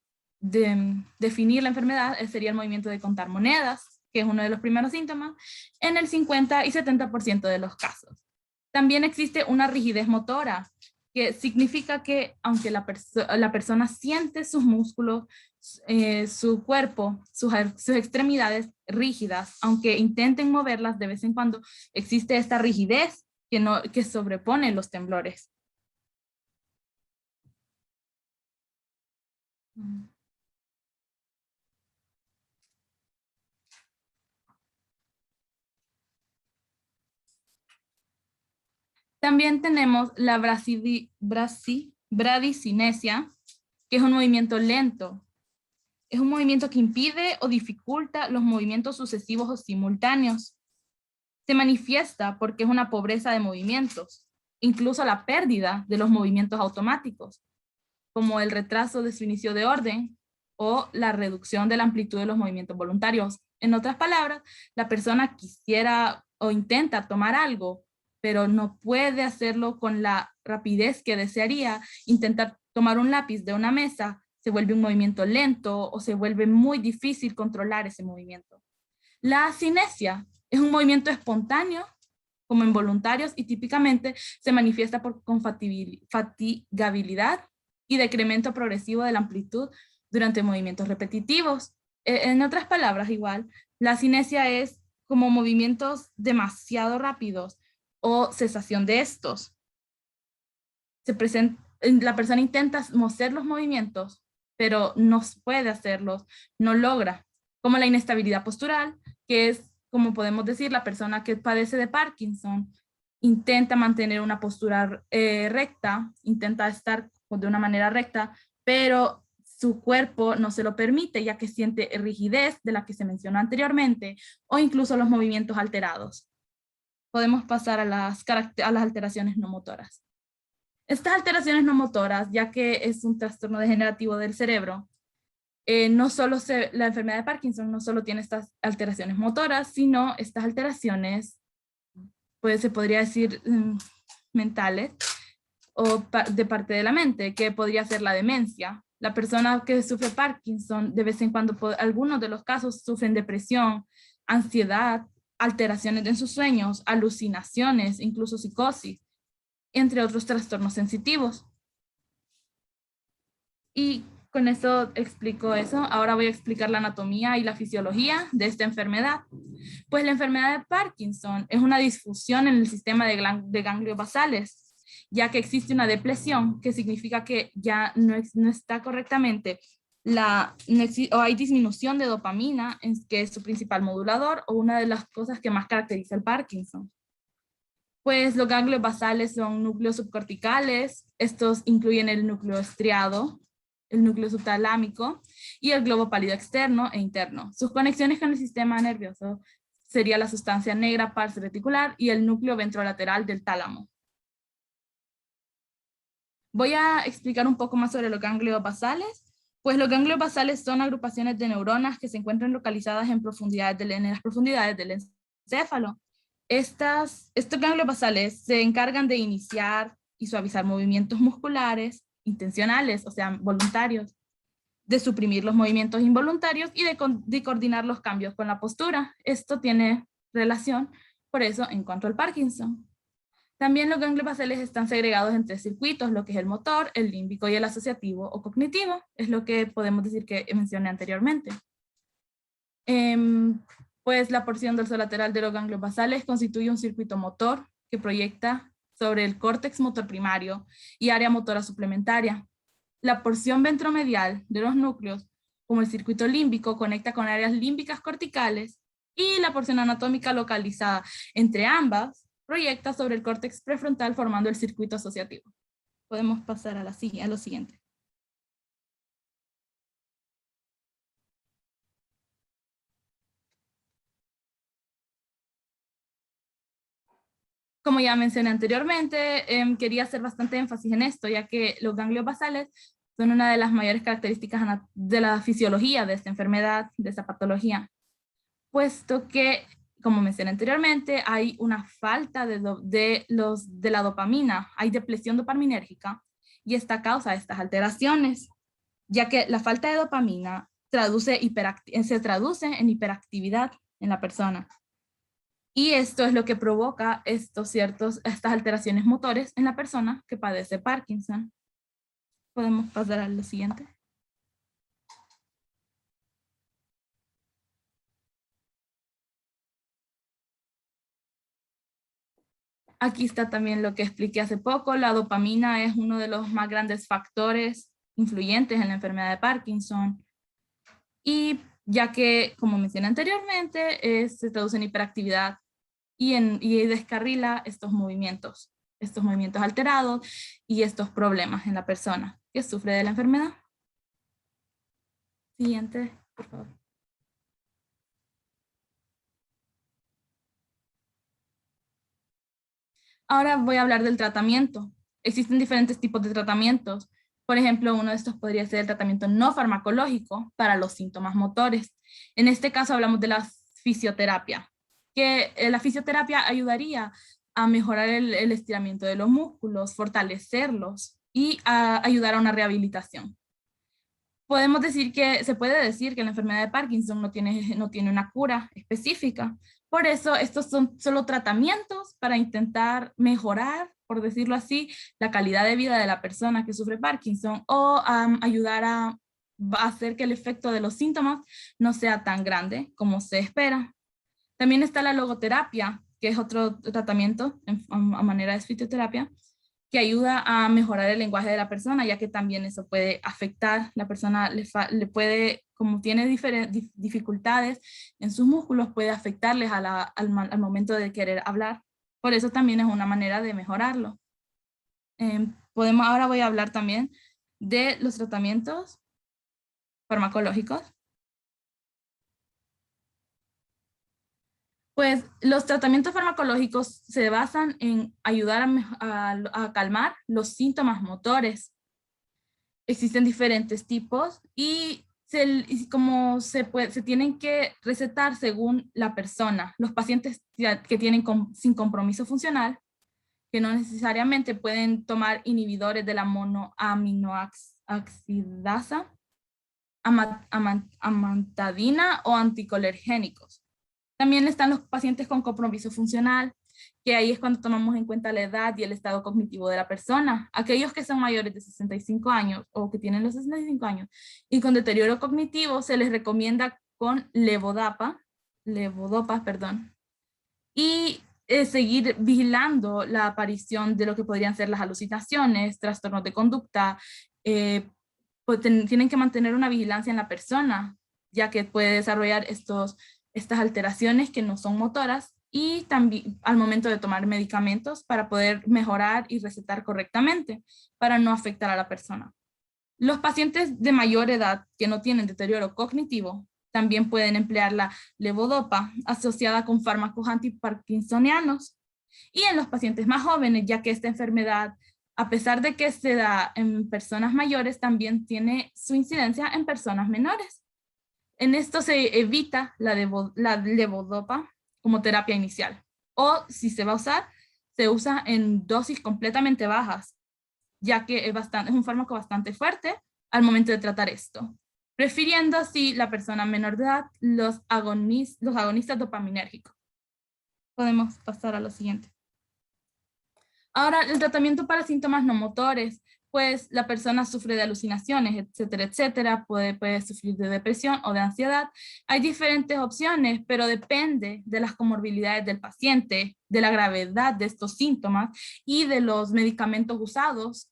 definir la enfermedad sería el movimiento de contar monedas, que es uno de los primeros síntomas, en el 50 y 70% de los casos. También existe una rigidez motora, que significa que aunque la persona siente sus músculos, su cuerpo, sus extremidades rígidas, aunque intenten moverlas de vez en cuando, existe esta rigidez que sobrepone los temblores. También tenemos la bradicinesia, que es un movimiento lento. Es un movimiento que impide o dificulta los movimientos sucesivos o simultáneos. Se manifiesta porque es una pobreza de movimientos, incluso la pérdida de los movimientos automáticos, como el retraso de su inicio de orden o la reducción de la amplitud de los movimientos voluntarios. En otras palabras, la persona quisiera o intenta tomar algo, pero no puede hacerlo con la rapidez que desearía. Intentar tomar un lápiz de una mesa se vuelve un movimiento lento o se vuelve muy difícil controlar ese movimiento. La asinesia es un movimiento espontáneo, como involuntarios, y típicamente se manifiesta con fatigabilidad y decremento progresivo de la amplitud durante movimientos repetitivos. En otras palabras, igual, la asinesia es como movimientos demasiado rápidos o cesación de estos. La persona intenta mover los movimientos, pero no puede hacerlos, no logra. Como la inestabilidad postural, que es, como podemos decir, la persona que padece de Parkinson intenta mantener una postura recta, intenta estar de una manera recta, pero su cuerpo no se lo permite, ya que siente rigidez de la que se mencionó anteriormente, o incluso los movimientos alterados. Podemos pasar a las alteraciones no motoras. Estas alteraciones no motoras, ya que es un trastorno degenerativo del cerebro, la enfermedad de Parkinson no solo tiene estas alteraciones motoras, sino estas alteraciones, pues se podría decir mentales, o de parte de la mente, que podría ser la demencia. La persona que sufre Parkinson, de vez en cuando, algunos de los casos sufren depresión, ansiedad, alteraciones en sus sueños, alucinaciones, incluso psicosis, entre otros trastornos sensitivos. Y con eso explico eso. Ahora voy a explicar la anatomía y la fisiología de esta enfermedad. Pues la enfermedad de Parkinson es una disfunción en el sistema de ganglios basales, ya que existe una depresión, que significa que ya no está correctamente, o hay disminución de dopamina, que es su principal modulador, o una de las cosas que más caracteriza el Parkinson. Pues los ganglios basales son núcleos subcorticales, estos incluyen el núcleo estriado, el núcleo subtalámico y el globo pálido externo e interno. Sus conexiones con el sistema nervioso sería la sustancia negra pars reticular y el núcleo ventrolateral del tálamo. Voy a explicar un poco más sobre los ganglios basales. Pues los ganglios basales son agrupaciones de neuronas que se encuentran localizadas en las profundidades del encéfalo. Estos ganglios basales se encargan de iniciar y suavizar movimientos musculares intencionales, o sea, voluntarios, de suprimir los movimientos involuntarios y de coordinar los cambios con la postura. Esto tiene relación, por eso, en cuanto al Parkinson. También los ganglios basales están segregados en 3 circuitos, lo que es el motor, el límbico y el asociativo o cognitivo. Es lo que podemos decir que mencioné anteriormente. Pues la porción dorsolateral de los ganglios basales constituye un circuito motor que proyecta sobre el córtex motor primario y área motora suplementaria. La porción ventromedial de los núcleos, como el circuito límbico, conecta con áreas límbicas corticales, y la porción anatómica localizada entre ambas proyecta sobre el córtex prefrontal formando el circuito asociativo. Podemos pasar a lo siguiente. Como ya mencioné anteriormente, quería hacer bastante énfasis en esto, ya que los ganglios basales son una de las mayores características de la fisiología de esta enfermedad, de esta patología, puesto que, como mencioné anteriormente, hay una falta de la dopamina, hay depresión dopaminérgica, y esta causa estas alteraciones, ya que la falta de dopamina se traduce en hiperactividad en la persona. Y esto es lo que provoca estas alteraciones motores en la persona que padece Parkinson. Podemos pasar a lo siguiente. Aquí está también lo que expliqué hace poco. La dopamina es uno de los más grandes factores influyentes en la enfermedad de Parkinson. Y ya que, como mencioné anteriormente, se traduce en hiperactividad y descarrila estos movimientos alterados y estos problemas en la persona que sufre de la enfermedad. Siguiente, por favor. Ahora voy a hablar del tratamiento. Existen diferentes tipos de tratamientos. Por ejemplo, uno de estos podría ser el tratamiento no farmacológico para los síntomas motores. En este caso hablamos de la fisioterapia, que la fisioterapia ayudaría a mejorar el estiramiento de los músculos, fortalecerlos y a ayudar a una rehabilitación. Se puede decir que la enfermedad de Parkinson no tiene una cura específica. Por eso estos son solo tratamientos para intentar mejorar, por decirlo así, la calidad de vida de la persona que sufre Parkinson, o ayudar a hacer que el efecto de los síntomas no sea tan grande como se espera. También está la logoterapia, que es otro tratamiento a manera de fisioterapia, que ayuda a mejorar el lenguaje de la persona, ya que también eso puede afectar, la persona le puede, como tiene dificultades en sus músculos, puede afectarles al momento de querer hablar. Por eso también es una manera de mejorarlo. Ahora voy a hablar también de los tratamientos farmacológicos. Pues los tratamientos farmacológicos se basan en ayudar a calmar los síntomas motores. Existen diferentes tipos y se tienen que recetar según la persona. Los pacientes que tienen sin compromiso funcional, que no necesariamente pueden tomar inhibidores de la monoaminoxidasa, amantadina o anticolergénicos. También están los pacientes con compromiso funcional, que ahí es cuando tomamos en cuenta la edad y el estado cognitivo de la persona. Aquellos que son mayores de 65 años o que tienen los 65 años y con deterioro cognitivo se les recomienda con levodopa, y seguir vigilando la aparición de lo que podrían ser las alucinaciones, trastornos de conducta. Pues tienen que mantener una vigilancia en la persona, ya que puede desarrollar estas alteraciones que no son motoras, y también al momento de tomar medicamentos para poder mejorar y recetar correctamente para no afectar a la persona. Los pacientes de mayor edad que no tienen deterioro cognitivo también pueden emplear la levodopa asociada con fármacos antiparkinsonianos, y en los pacientes más jóvenes, ya que esta enfermedad, a pesar de que se da en personas mayores, también tiene su incidencia en personas menores. En esto se evita la levodopa como terapia inicial, o si se va a usar, se usa en dosis completamente bajas, ya que es un fármaco bastante fuerte al momento de tratar esto, prefiriendo así la persona menor de edad los agonistas dopaminérgicos. Podemos pasar a lo siguiente. Ahora, el tratamiento para síntomas no motores, pues la persona sufre de alucinaciones, etcétera, etcétera, puede sufrir de depresión o de ansiedad. Hay diferentes opciones, pero depende de las comorbilidades del paciente, de la gravedad de estos síntomas y de los medicamentos usados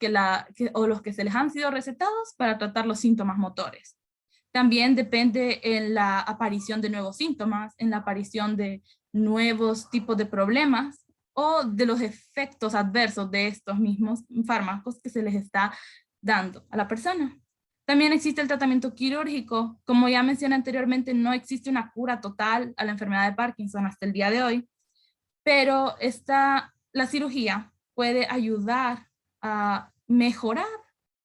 o los que se les han sido recetados para tratar los síntomas motores. También depende en la aparición de nuevos síntomas, en la aparición de nuevos tipos de problemas, o de los efectos adversos de estos mismos fármacos que se les está dando a la persona. También existe el tratamiento quirúrgico. Como ya mencioné anteriormente, no existe una cura total a la enfermedad de Parkinson hasta el día de hoy, pero la cirugía puede ayudar a mejorar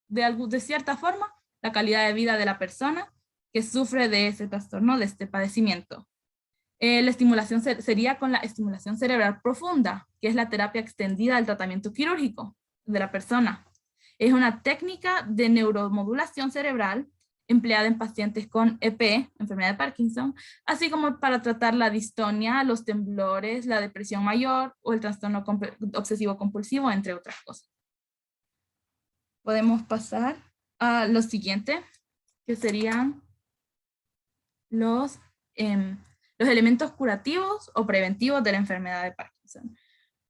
de cierta forma la calidad de vida de la persona que sufre de ese trastorno, de este padecimiento. La estimulación sería con la estimulación cerebral profunda, que es la terapia extendida del tratamiento quirúrgico de la persona. Es una técnica de neuromodulación cerebral empleada en pacientes con EP, enfermedad de Parkinson, así como para tratar la distonia, los temblores, la depresión mayor o el trastorno obsesivo compulsivo, entre otras cosas. Podemos pasar a lo siguiente, que serían los elementos curativos o preventivos de la enfermedad de Parkinson.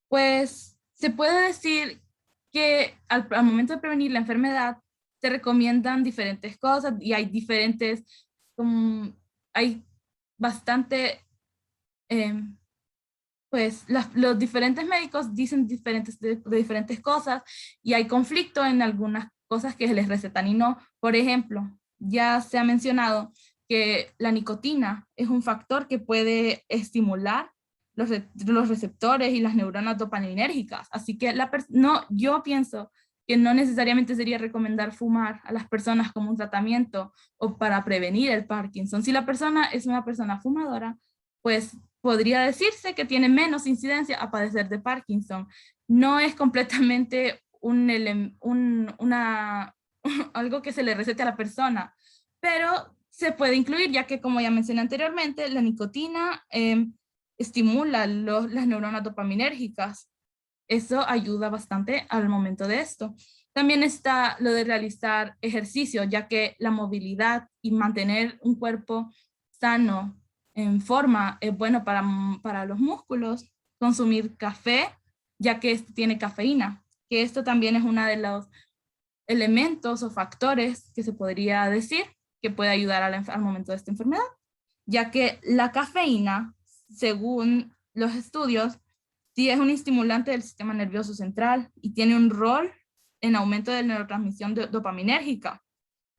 Pues se puede decir que al momento de prevenir la enfermedad se recomiendan diferentes cosas y hay pues los diferentes médicos dicen de diferentes cosas y hay conflicto en algunas cosas que se les recetan y no. Por ejemplo, ya se ha mencionado que la nicotina es un factor que puede estimular los receptores y las neuronas dopaminérgicas. Así que yo pienso que no necesariamente sería recomendar fumar a las personas como un tratamiento o para prevenir el Parkinson. Si la persona es una persona fumadora, pues podría decirse que tiene menos incidencia a padecer de Parkinson. No es completamente algo que se le recete a la persona, pero se puede incluir, ya que como ya mencioné anteriormente, la nicotina estimula las neuronas dopaminérgicas. Eso ayuda bastante al momento de esto. También está lo de realizar ejercicio, ya que la movilidad y mantener un cuerpo sano en forma es bueno para los músculos. Consumir café, ya que tiene cafeína, que esto también es uno de los elementos o factores que se podría decir que puede ayudar al momento de esta enfermedad, ya que la cafeína, según los estudios, sí es un estimulante del sistema nervioso central y tiene un rol en aumento de la neurotransmisión dopaminérgica.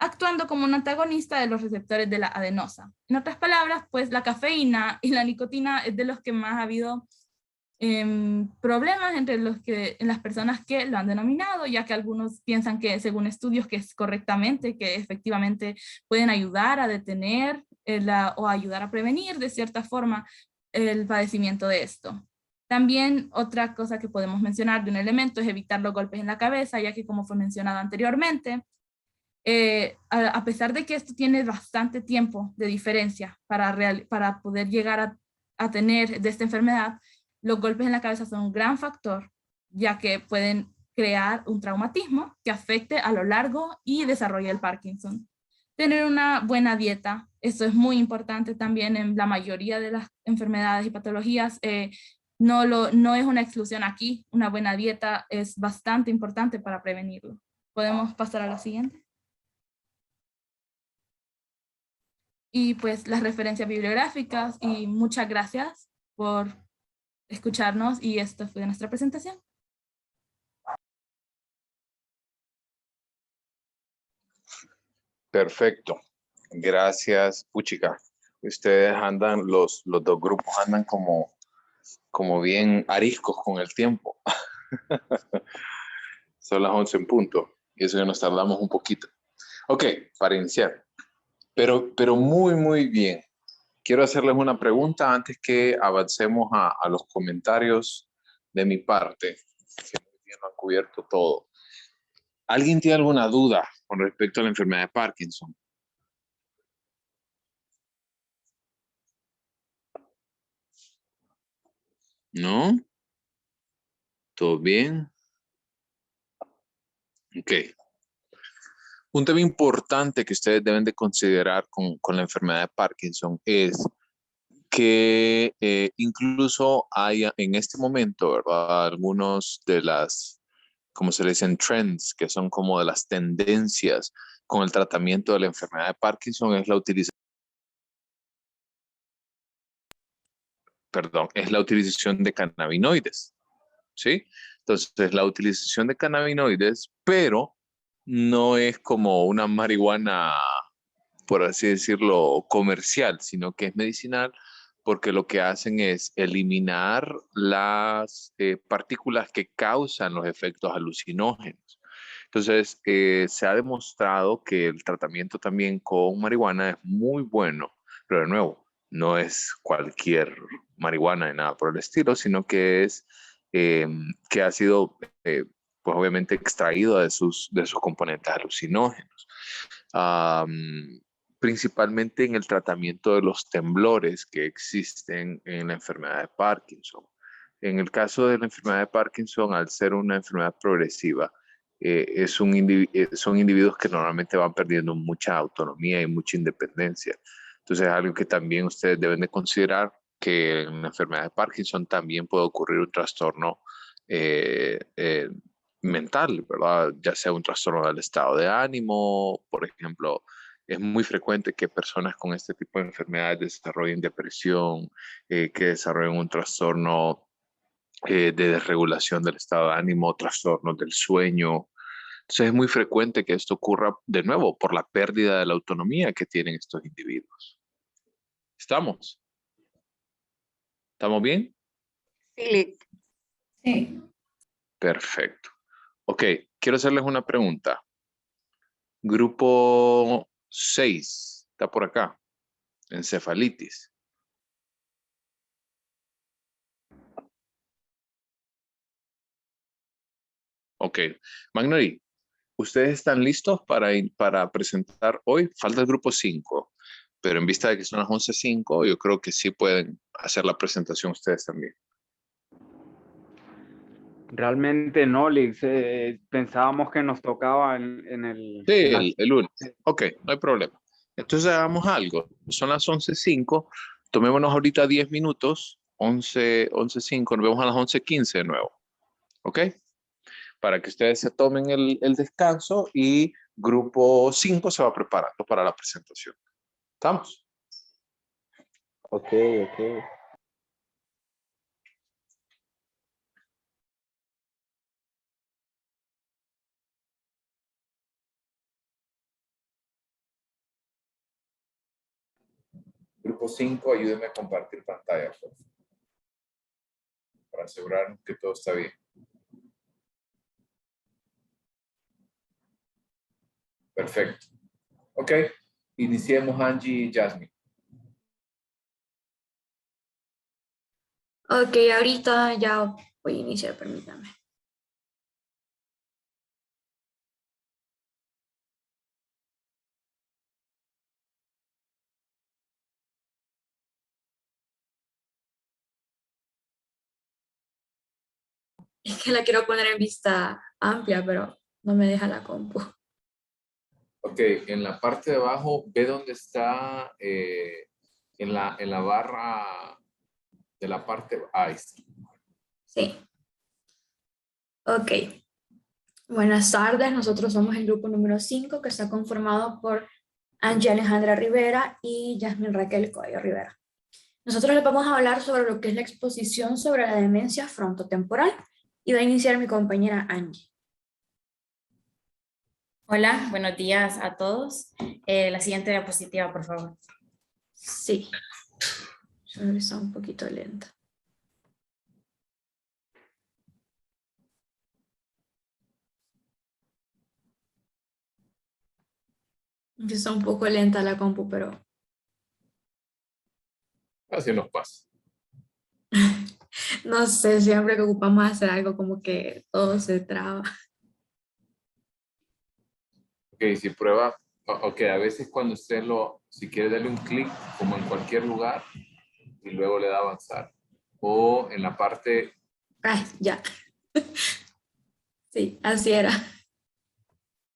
actuando como un antagonista de los receptores de la adenosa. En otras palabras, pues la cafeína y la nicotina es de los que más ha habido problemas en las personas que lo han denominado, ya que algunos piensan que, según estudios, que es correctamente, que efectivamente pueden ayudar a detener o ayudar a prevenir de cierta forma el padecimiento de esto. También otra cosa que podemos mencionar de un elemento es evitar los golpes en la cabeza, ya que, como fue mencionado anteriormente, a pesar de que esto tiene bastante tiempo de diferencia para poder llegar a tener de esta enfermedad, los golpes en la cabeza son un gran factor, ya que pueden crear un traumatismo que afecte a lo largo y desarrolle el Parkinson. Tener una buena dieta, esto es muy importante también en la mayoría de las enfermedades y patologías. No es una exclusión aquí, una buena dieta es bastante importante para prevenirlo. ¿Podemos pasar a la siguiente? Y pues las referencias bibliográficas, y muchas gracias por escucharnos, y esto fue nuestra presentación. Perfecto. Gracias, Puchica. Ustedes andan, los dos grupos andan como bien ariscos con el tiempo. Son las 11 en punto. Y eso ya nos tardamos un poquito. Ok, para iniciar. Pero muy, muy bien. Quiero hacerles una pregunta antes que avancemos a los comentarios de mi parte, que muy bien lo han cubierto todo. ¿Alguien tiene alguna duda con respecto a la enfermedad de Parkinson? ¿No? ¿Todo bien? Ok. Un tema importante que ustedes deben de considerar con la enfermedad de Parkinson es que incluso hay en este momento, ¿verdad? Algunos de las, como se le dicen, trends, que son como de las tendencias con el tratamiento de la enfermedad de Parkinson, es la utilización de cannabinoides, ¿sí? Entonces, la utilización de cannabinoides, pero no es como una marihuana, por así decirlo, comercial, sino que es medicinal, porque lo que hacen es eliminar las partículas que causan los efectos alucinógenos. Entonces, se ha demostrado que el tratamiento también con marihuana es muy bueno, pero de nuevo, no es cualquier marihuana ni nada por el estilo, sino que es que ha sido, pues obviamente, extraído de sus componentes alucinógenos. Principalmente en el tratamiento de los temblores que existen en la enfermedad de Parkinson. En el caso de la enfermedad de Parkinson, al ser una enfermedad progresiva, son individuos que normalmente van perdiendo mucha autonomía y mucha independencia. Entonces es algo que también ustedes deben de considerar, que en la enfermedad de Parkinson también puede ocurrir un trastorno mental, ¿verdad? Ya sea un trastorno del estado de ánimo, por ejemplo. Es muy frecuente que personas con este tipo de enfermedades desarrollen depresión, que desarrollen un trastorno de desregulación del estado de ánimo, trastornos del sueño. Entonces es muy frecuente que esto ocurra de nuevo por la pérdida de la autonomía que tienen estos individuos. ¿Estamos? ¿Estamos bien? Sí, Sí. Perfecto. Ok, quiero hacerles una pregunta. Grupo 6, está por acá, encefalitis. Ok, Magnori, ¿ustedes están listos para presentar hoy? Falta el grupo 5, pero en vista de que son las 11:05, yo creo que sí pueden hacer la presentación ustedes también. Realmente no, Lix. Pensábamos que nos tocaba en el... Sí, en la- el lunes. Ok, no hay problema. Entonces hagamos algo. Son las 11:05. Tomémonos ahorita 10 minutos. 11:05. Nos vemos a las 11:15 de nuevo. ¿Ok? Para que ustedes se tomen el descanso y grupo 5 se va preparando para la presentación. ¿Estamos? Ok, ok. Grupo 5, ayúdenme a compartir pantalla, por favor, para asegurarnos que todo está bien. Perfecto. Ok, iniciemos Angie y Jasmine. Ok, ahorita ya voy a iniciar, permítame. Es que la quiero poner en vista amplia, pero no me deja la compu. Ok, en la parte de abajo, ve dónde está en la barra de la parte. Ahí está. Sí. Ok. Buenas tardes, nosotros somos el grupo número 5 que está conformado por Angie Alejandra Rivera y Yasmin Raquel Coello Rivera. Nosotros les vamos a hablar sobre lo que es la exposición sobre la demencia frontotemporal y va a iniciar mi compañera Angie. Hola, buenos días a todos. La siguiente diapositiva, por favor. Sí, solo está un poquito lenta. Está un poco lenta la compu, pero Así nos pasa. no sé, siempre que ocupamos hacer algo como que todo se traba. Ok, si prueba, ok, a veces cuando usted si quiere darle un clic, como en cualquier lugar, y luego le da a avanzar. O en la parte, Ay, ya. Sí, así era.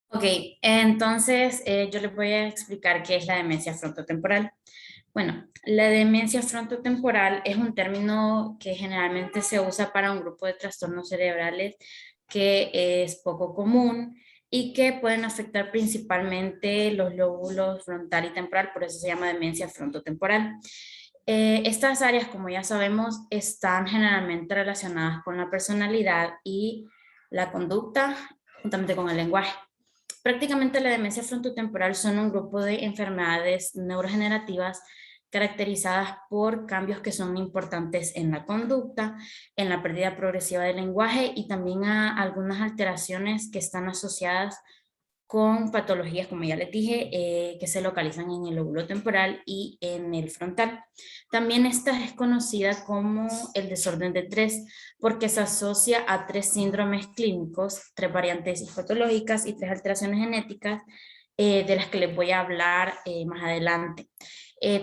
Ok, entonces yo les voy a explicar qué es la demencia frontotemporal. Bueno, la demencia frontotemporal es un término que generalmente se usa para un grupo de trastornos cerebrales que es poco común y que pueden afectar principalmente los lóbulos frontal y temporal, por eso se llama demencia frontotemporal. Estas áreas, como ya sabemos, están generalmente relacionadas con la personalidad y la conducta, juntamente con el lenguaje. Prácticamente la demencia frontotemporal son un grupo de enfermedades neurodegenerativas caracterizadas por cambios que son importantes en la conducta, en la pérdida progresiva del lenguaje y también a algunas alteraciones que están asociadas con patologías, como ya les dije, que se localizan en el lóbulo temporal y en el frontal. También esta es conocida como el desorden de 3, porque se asocia a 3 síndromes clínicos, 3 variantes patológicas y 3 alteraciones genéticas, de las que les voy a hablar más adelante.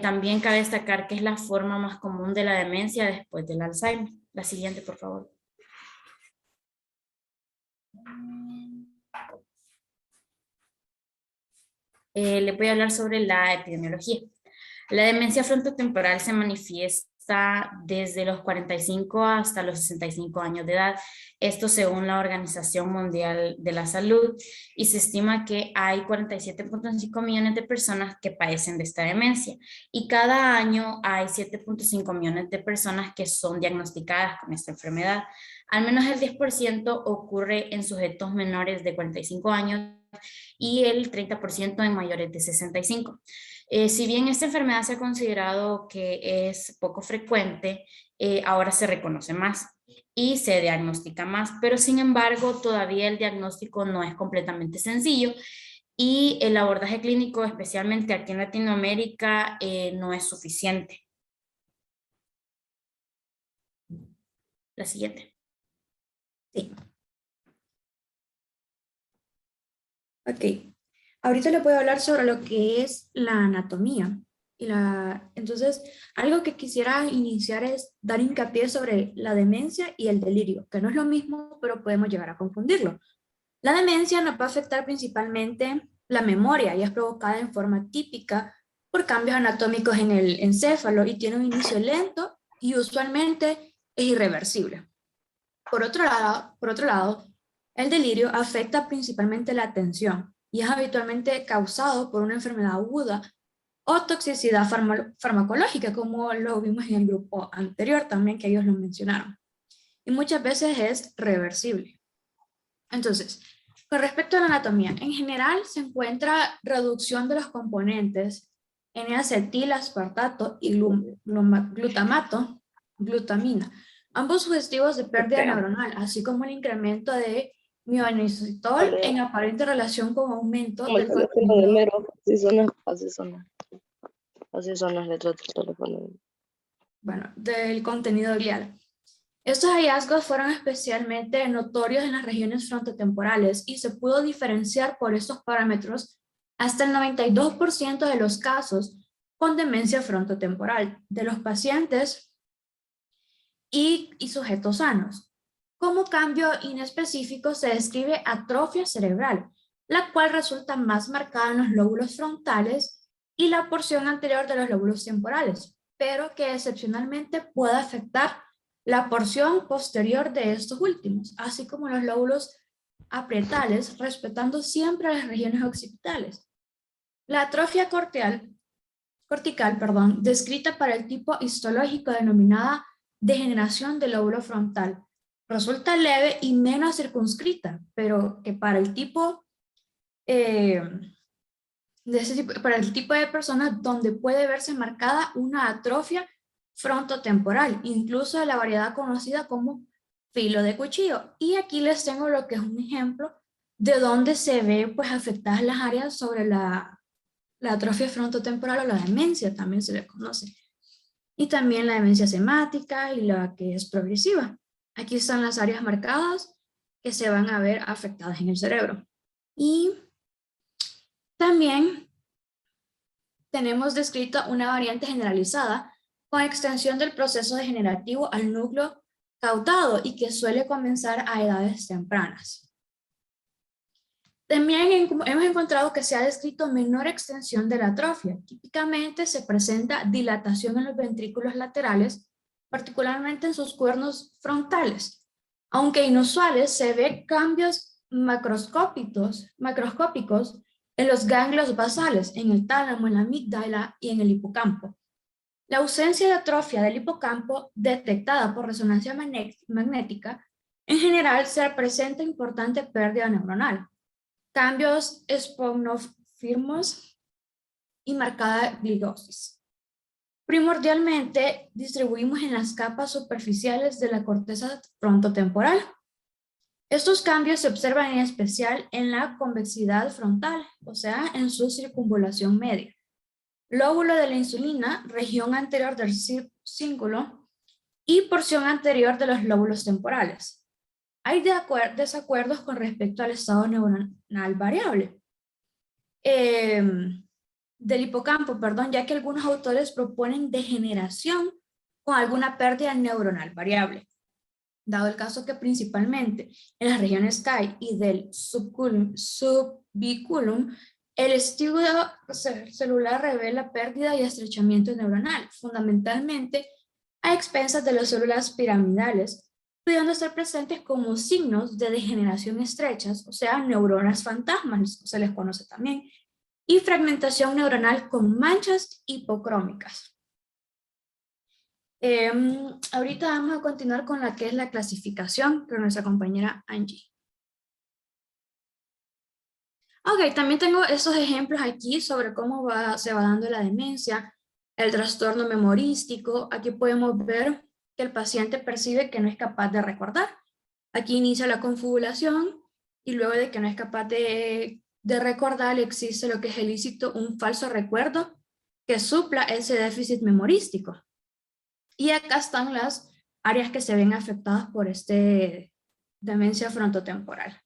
También cabe destacar que es la forma más común de la demencia después del Alzheimer. La siguiente, por favor. Les voy a hablar sobre la epidemiología. La demencia frontotemporal se manifiesta desde los 45 hasta los 65 años de edad, esto según la Organización Mundial de la Salud, y se estima que hay 47.5 millones de personas que padecen de esta demencia, y cada año hay 7.5 millones de personas que son diagnosticadas con esta enfermedad. Al menos el 10% ocurre en sujetos menores de 45 años y el 30% en mayores de 65. Si bien esta enfermedad se ha considerado que es poco frecuente, ahora se reconoce más y se diagnostica más, pero sin embargo todavía el diagnóstico no es completamente sencillo y el abordaje clínico, especialmente aquí en Latinoamérica, no es suficiente. La siguiente. Sí. Ok. Ahorita les voy a hablar sobre lo que es la anatomía. Entonces, algo que quisiera iniciar es dar hincapié sobre la demencia y el delirio, que no es lo mismo, pero podemos llegar a confundirlo. La demencia nos va a afectar principalmente la memoria y es provocada en forma típica por cambios anatómicos en el encéfalo y tiene un inicio lento y usualmente es irreversible. Por otro lado, el delirio afecta principalmente la atención y es habitualmente causado por una enfermedad aguda o toxicidad farmacológica, como lo vimos en el grupo anterior también, que ellos lo mencionaron. Y muchas veces es reversible. Entonces, con respecto a la anatomía, en general se encuentra reducción de los componentes N-acetil-aspartato y glutamina, ambos sugestivos de pérdida neuronal, así como el incremento de mioinositol en aparente relación con aumento Como el del teléfono de contenido. Mero, así son las letras del teléfono. Bueno, del contenido glial. Estos hallazgos fueron especialmente notorios en las regiones frontotemporales y se pudo diferenciar por estos parámetros hasta el 92% de los casos con demencia frontotemporal de los pacientes y sujetos sanos. Como cambio inespecífico se describe atrofia cerebral, la cual resulta más marcada en los lóbulos frontales y la porción anterior de los lóbulos temporales, pero que excepcionalmente puede afectar la porción posterior de estos últimos, así como los lóbulos aprietales, respetando siempre las regiones occipitales. La atrofia cortical, descrita para el tipo histológico denominada degeneración del lóbulo frontal, resulta leve y menos circunscrita, pero que para el tipo para el tipo de personas donde puede verse marcada una atrofia frontotemporal, incluso de la variedad conocida como filo de cuchillo. Y aquí les tengo lo que es un ejemplo de donde se ve pues afectadas las áreas sobre la atrofia frontotemporal o la demencia, también se le conoce. Y también la demencia semática y la que es progresiva. Aquí están las áreas marcadas que se van a ver afectadas en el cerebro. Y también tenemos descrito una variante generalizada con extensión del proceso degenerativo al núcleo caudado y que suele comenzar a edades tempranas. También hemos encontrado que se ha descrito menor extensión de la atrofia. Típicamente se presenta dilatación en los ventrículos laterales, particularmente en sus cuernos frontales. Aunque inusuales, se ve cambios macroscópicos en los ganglios basales, en el tálamo, en la amígdala y en el hipocampo. La ausencia de atrofia del hipocampo detectada por resonancia magnética, en general se presenta importante pérdida neuronal, cambios esponofirmos y marcada glicosis. Primordialmente distribuimos en las capas superficiales de la corteza frontotemporal. Estos cambios se observan en especial en la convexidad frontal, o sea, en su circunvalación media. Lóbulo de la insulina, región anterior del cíngulo y porción anterior de los lóbulos temporales. Hay desacuerdos con respecto al estado neuronal variable del hipocampo, ya que algunos autores proponen degeneración con alguna pérdida neuronal variable, dado el caso que principalmente en las regiones CAI y del subbiculum, el estudio celular revela pérdida y estrechamiento neuronal, fundamentalmente a expensas de las células piramidales, pudiendo estar presentes como signos de degeneración estrechas, o sea, neuronas fantasmas, se les conoce también, y fragmentación neuronal con manchas hipocrómicas. Ahorita vamos a continuar con la que es la clasificación con nuestra compañera Angie. Ok, también tengo esos ejemplos aquí sobre cómo se va dando la demencia, el trastorno memorístico. Aquí podemos ver que el paciente percibe que no es capaz de recordar. Aquí inicia la confabulación y luego de que no es capaz de recordar existe lo que es ilícito, un falso recuerdo que supla ese déficit memorístico. Y acá están las áreas que se ven afectadas por demencia frontotemporal.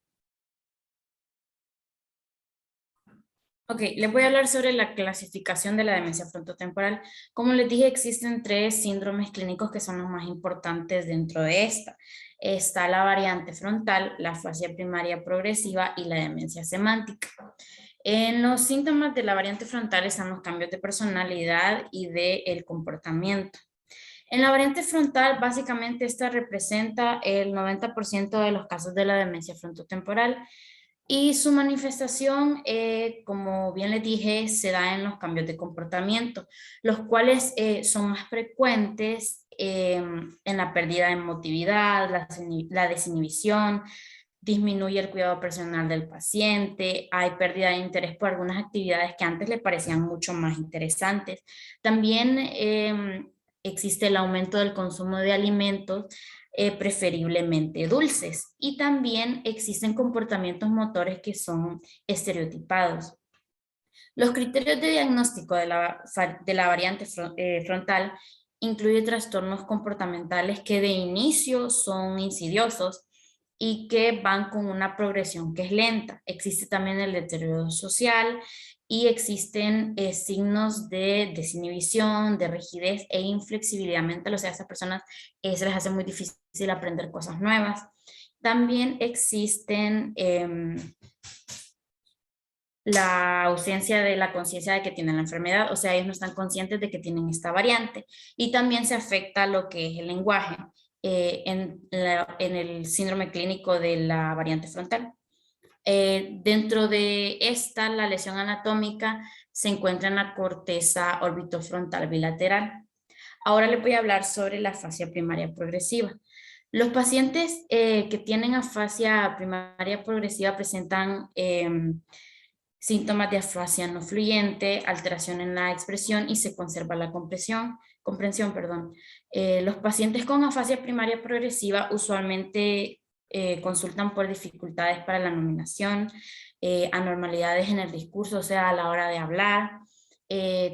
Ok, les voy a hablar sobre la clasificación de la demencia frontotemporal. Como les dije, existen 3 síndromes clínicos que son los más importantes dentro de esta. Está la variante frontal, la afasia primaria progresiva y la demencia semántica. En los síntomas de la variante frontal están los cambios de personalidad y del comportamiento. En la variante frontal, básicamente esta representa el 90% de los casos de la demencia frontotemporal. Y su manifestación, como bien les dije, se da en los cambios de comportamiento, los cuales son más frecuentes en la pérdida de emotividad, la desinhibición, disminuye el cuidado personal del paciente, hay pérdida de interés por algunas actividades que antes le parecían mucho más interesantes. También existe el aumento del consumo de alimentos, preferiblemente dulces, y también existen comportamientos motores que son estereotipados. Los criterios de diagnóstico de la variante frontal incluyen trastornos comportamentales que de inicio son insidiosos y que van con una progresión que es lenta. Existe también el deterioro social y existen signos de desinhibición, de rigidez e inflexibilidad mental. O sea, a esas personas se les hace muy difícil aprender cosas nuevas. También existen la ausencia de la conciencia de que tienen la enfermedad, o sea, ellos no están conscientes de que tienen esta variante, y también se afecta lo que es el lenguaje en el síndrome clínico de la variante frontal. Dentro de esta, la lesión anatómica se encuentra en la corteza orbitofrontal bilateral. Ahora les voy a hablar sobre la afasia primaria progresiva. Los pacientes que tienen afasia primaria progresiva presentan síntomas de afasia no fluyente, alteración en la expresión y se conserva la comprensión. Los pacientes con afasia primaria progresiva usualmente consultan por dificultades para la nominación, anormalidades en el discurso, o sea, a la hora de hablar.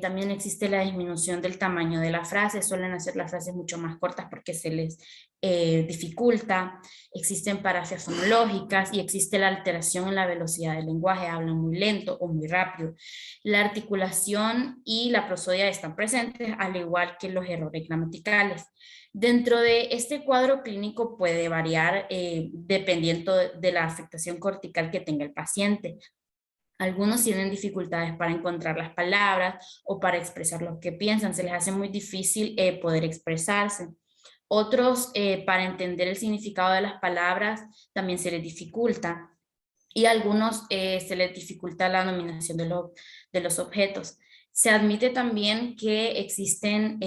También existe la disminución del tamaño de la frase, suelen hacer las frases mucho más cortas porque se les dificulta. Existen parafsias fonológicas y existe la alteración en la velocidad del lenguaje, hablan muy lento o muy rápido. La articulación y la prosodia están presentes, al igual que los errores gramaticales. Dentro de este cuadro clínico puede variar dependiendo de la afectación cortical que tenga el paciente. Algunos tienen dificultades para encontrar las palabras o para expresar lo que piensan, se les hace muy difícil poder expresarse. Otros, para entender el significado de las palabras, también se les dificulta. Y a algunos se les dificulta la nominación de los objetos. Se admite también que existen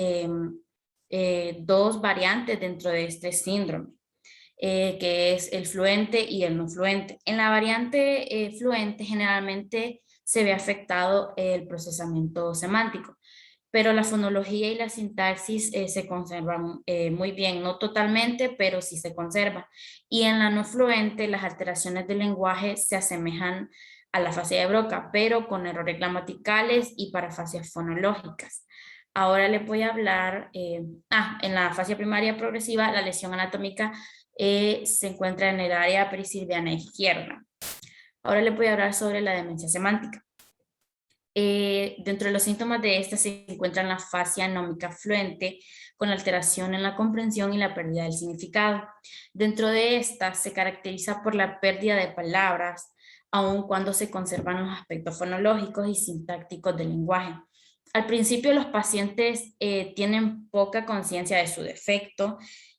dos variantes dentro de este síndrome, que es el fluente y el no fluente. En la variante fluente generalmente se ve afectado el procesamiento semántico, pero la fonología y la sintaxis se conservan muy bien, no totalmente, pero sí se conserva. Y en la no fluente las alteraciones del lenguaje se asemejan a la afasia de Broca, pero con errores gramaticales y parafasias fonológicas. Ahora les voy a hablar, en la afasia primaria progresiva, la lesión anatómica se encuentra en el área perisilviana izquierda. Ahora les voy a hablar sobre la demencia semántica. Dentro de los síntomas de esta se encuentran la afasia nómica fluente, con alteración en la comprensión y la pérdida del significado. Dentro de esta se caracteriza por la pérdida de palabras, aun cuando se conservan los aspectos fonológicos y sintácticos del lenguaje. Al principio los pacientes tienen poca conciencia de su defecto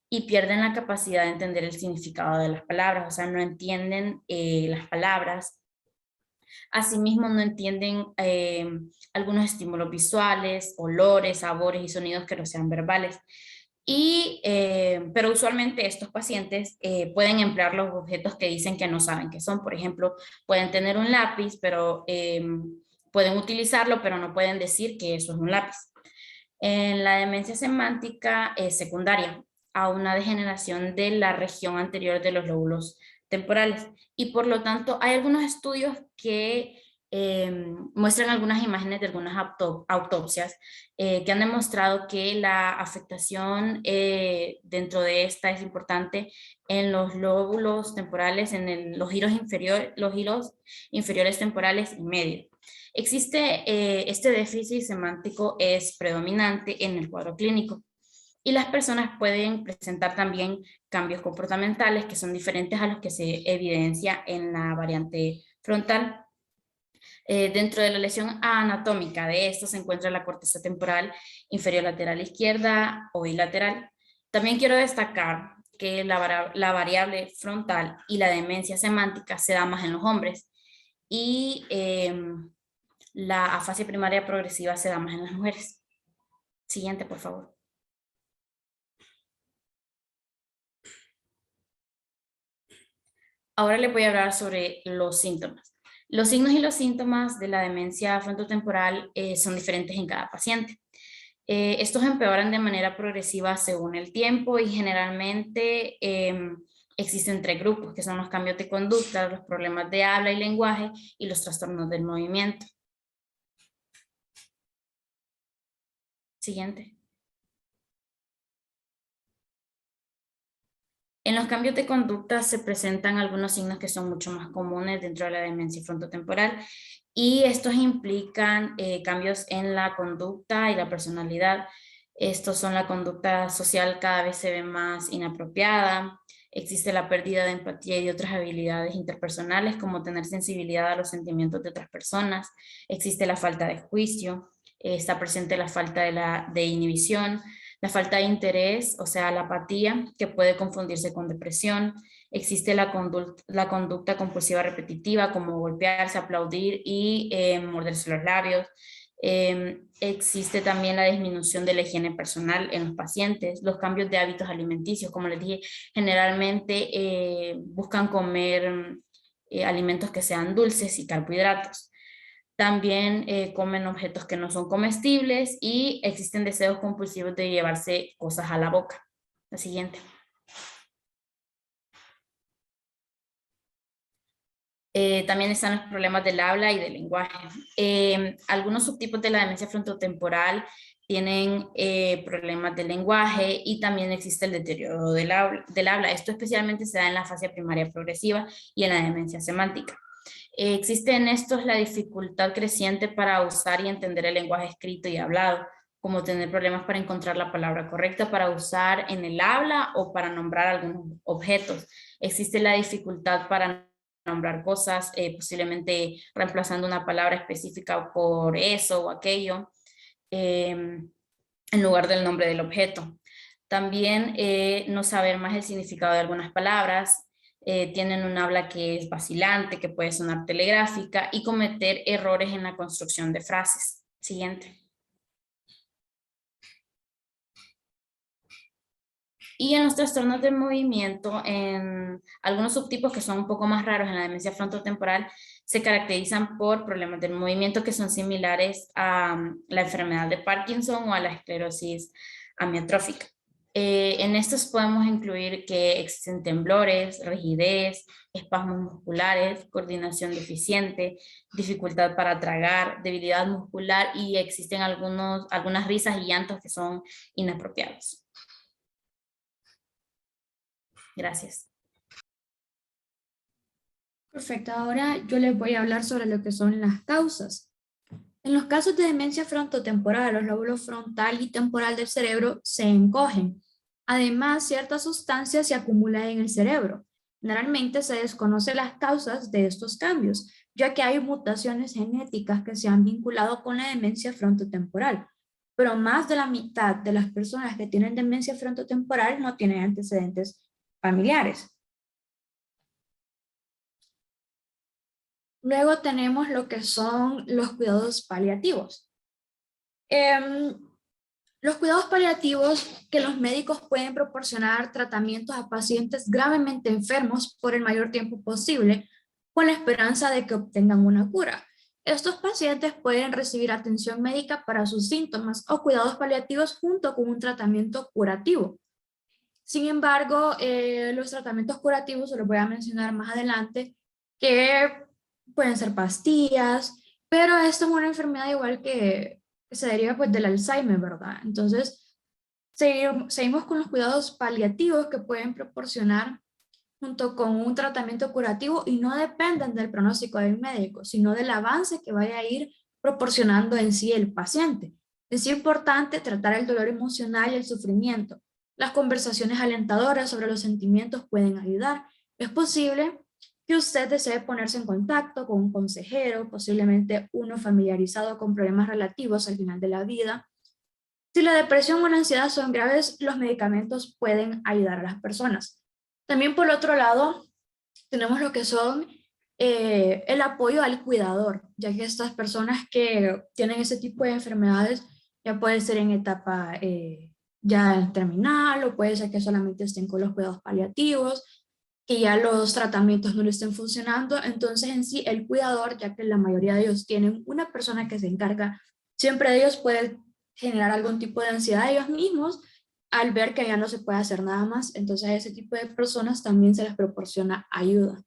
y pierden la capacidad de entender el significado de las palabras, o sea, no entienden las palabras. Asimismo, no entienden algunos estímulos visuales, olores, sabores y sonidos que no sean verbales. Pero usualmente estos pacientes pueden emplear los objetos que dicen que no saben qué son. Por ejemplo, pueden tener un lápiz, pero pueden utilizarlo, pero no pueden decir que eso es un lápiz. En la demencia semántica secundaria a una degeneración de la región anterior de los lóbulos temporales, y por lo tanto hay algunos estudios que muestran algunas imágenes de algunas autopsias que han demostrado que la afectación dentro de esta es importante en los lóbulos temporales, en los giros inferiores temporales y medios. Este déficit semántico es predominante en el cuadro clínico. Y las personas pueden presentar también cambios comportamentales que son diferentes a los que se evidencia en la variante frontal. Dentro de la lesión anatómica de esto se encuentra la corteza temporal inferior lateral izquierda o bilateral. También quiero destacar que la variable frontal y la demencia semántica se da más en los hombres y la afasia primaria progresiva se da más en las mujeres. Siguiente, por favor. Ahora les voy a hablar sobre los síntomas. Los signos y los síntomas de la demencia frontotemporal son diferentes en cada paciente. Estos empeoran de manera progresiva según el tiempo y generalmente existen 3 grupos, que son los cambios de conducta, los problemas de habla y lenguaje y los trastornos del movimiento. Siguiente. En los cambios de conducta se presentan algunos signos que son mucho más comunes dentro de la demencia frontotemporal y estos implican cambios en la conducta y la personalidad. Estos son la conducta social cada vez se ve más inapropiada, existe la pérdida de empatía y de otras habilidades interpersonales como tener sensibilidad a los sentimientos de otras personas, existe la falta de juicio, está presente la falta de inhibición, la falta de interés, o sea, la apatía, que puede confundirse con depresión. Existe la conducta compulsiva repetitiva, como golpearse, aplaudir y morderse los labios. Existe también la disminución de la higiene personal en los pacientes, los cambios de hábitos alimenticios, como les dije, generalmente buscan comer alimentos que sean dulces y carbohidratos. También comen objetos que no son comestibles y existen deseos compulsivos de llevarse cosas a la boca. La siguiente. También están los problemas del habla y del lenguaje. Algunos subtipos de la demencia frontotemporal tienen problemas del lenguaje y también existe el deterioro del habla. Esto especialmente se da en la fase primaria progresiva y en la demencia semántica. Existe en estos la dificultad creciente para usar y entender el lenguaje escrito y hablado, como tener problemas para encontrar la palabra correcta para usar en el habla o para nombrar algunos objetos. Existe la dificultad para nombrar cosas, posiblemente reemplazando una palabra específica por eso o aquello, en lugar del nombre del objeto. También no saber más el significado de algunas palabras, tienen un habla que es vacilante, que puede sonar telegráfica y cometer errores en la construcción de frases. Siguiente. Y en los trastornos del movimiento, en algunos subtipos que son un poco más raros en la demencia frontotemporal, se caracterizan por problemas del movimiento que son similares a la enfermedad de Parkinson o a la esclerosis amiotrófica. En estos podemos incluir que existen temblores, rigidez, espasmos musculares, coordinación deficiente, dificultad para tragar, debilidad muscular y existen algunas risas y llantos que son inapropiados. Gracias. Perfecto, ahora yo les voy a hablar sobre lo que son las causas. En los casos de demencia frontotemporal, los lóbulos frontal y temporal del cerebro se encogen. Además, ciertas sustancias se acumulan en el cerebro. Generalmente se desconocen las causas de estos cambios, ya que hay mutaciones genéticas que se han vinculado con la demencia frontotemporal, pero más de la mitad de las personas que tienen demencia frontotemporal no tienen antecedentes familiares. Luego tenemos lo que son los cuidados paliativos. Los cuidados paliativos que los médicos pueden proporcionar tratamientos a pacientes gravemente enfermos por el mayor tiempo posible, con la esperanza de que obtengan una cura. Estos pacientes pueden recibir atención médica para sus síntomas o cuidados paliativos junto con un tratamiento curativo. Sin embargo, los tratamientos curativos, se los voy a mencionar más adelante, que pueden ser pastillas, pero esta es una enfermedad igual que se deriva pues del Alzheimer, ¿verdad? Entonces, seguimos con los cuidados paliativos que pueden proporcionar junto con un tratamiento curativo y no dependen del pronóstico del médico, sino del avance que vaya a ir proporcionando en sí el paciente. Es importante tratar el dolor emocional y el sufrimiento. Las conversaciones alentadoras sobre los sentimientos pueden ayudar. Es posible que usted desee ponerse en contacto con un consejero, posiblemente uno familiarizado con problemas relativos al final de la vida. Si la depresión o la ansiedad son graves, los medicamentos pueden ayudar a las personas. También por otro lado, tenemos lo que son el apoyo al cuidador, ya que estas personas que tienen ese tipo de enfermedades ya puede ser en etapa ya terminal o puede ser que solamente estén con los cuidados paliativos. que ya los tratamientos no le estén funcionando. Entonces en sí el cuidador, ya que la mayoría de ellos tienen una persona que se encarga, siempre de ellos puede generar algún tipo de ansiedad ellos mismos al ver que ya no se puede hacer nada más. Entonces a ese tipo de personas también se les proporciona ayuda.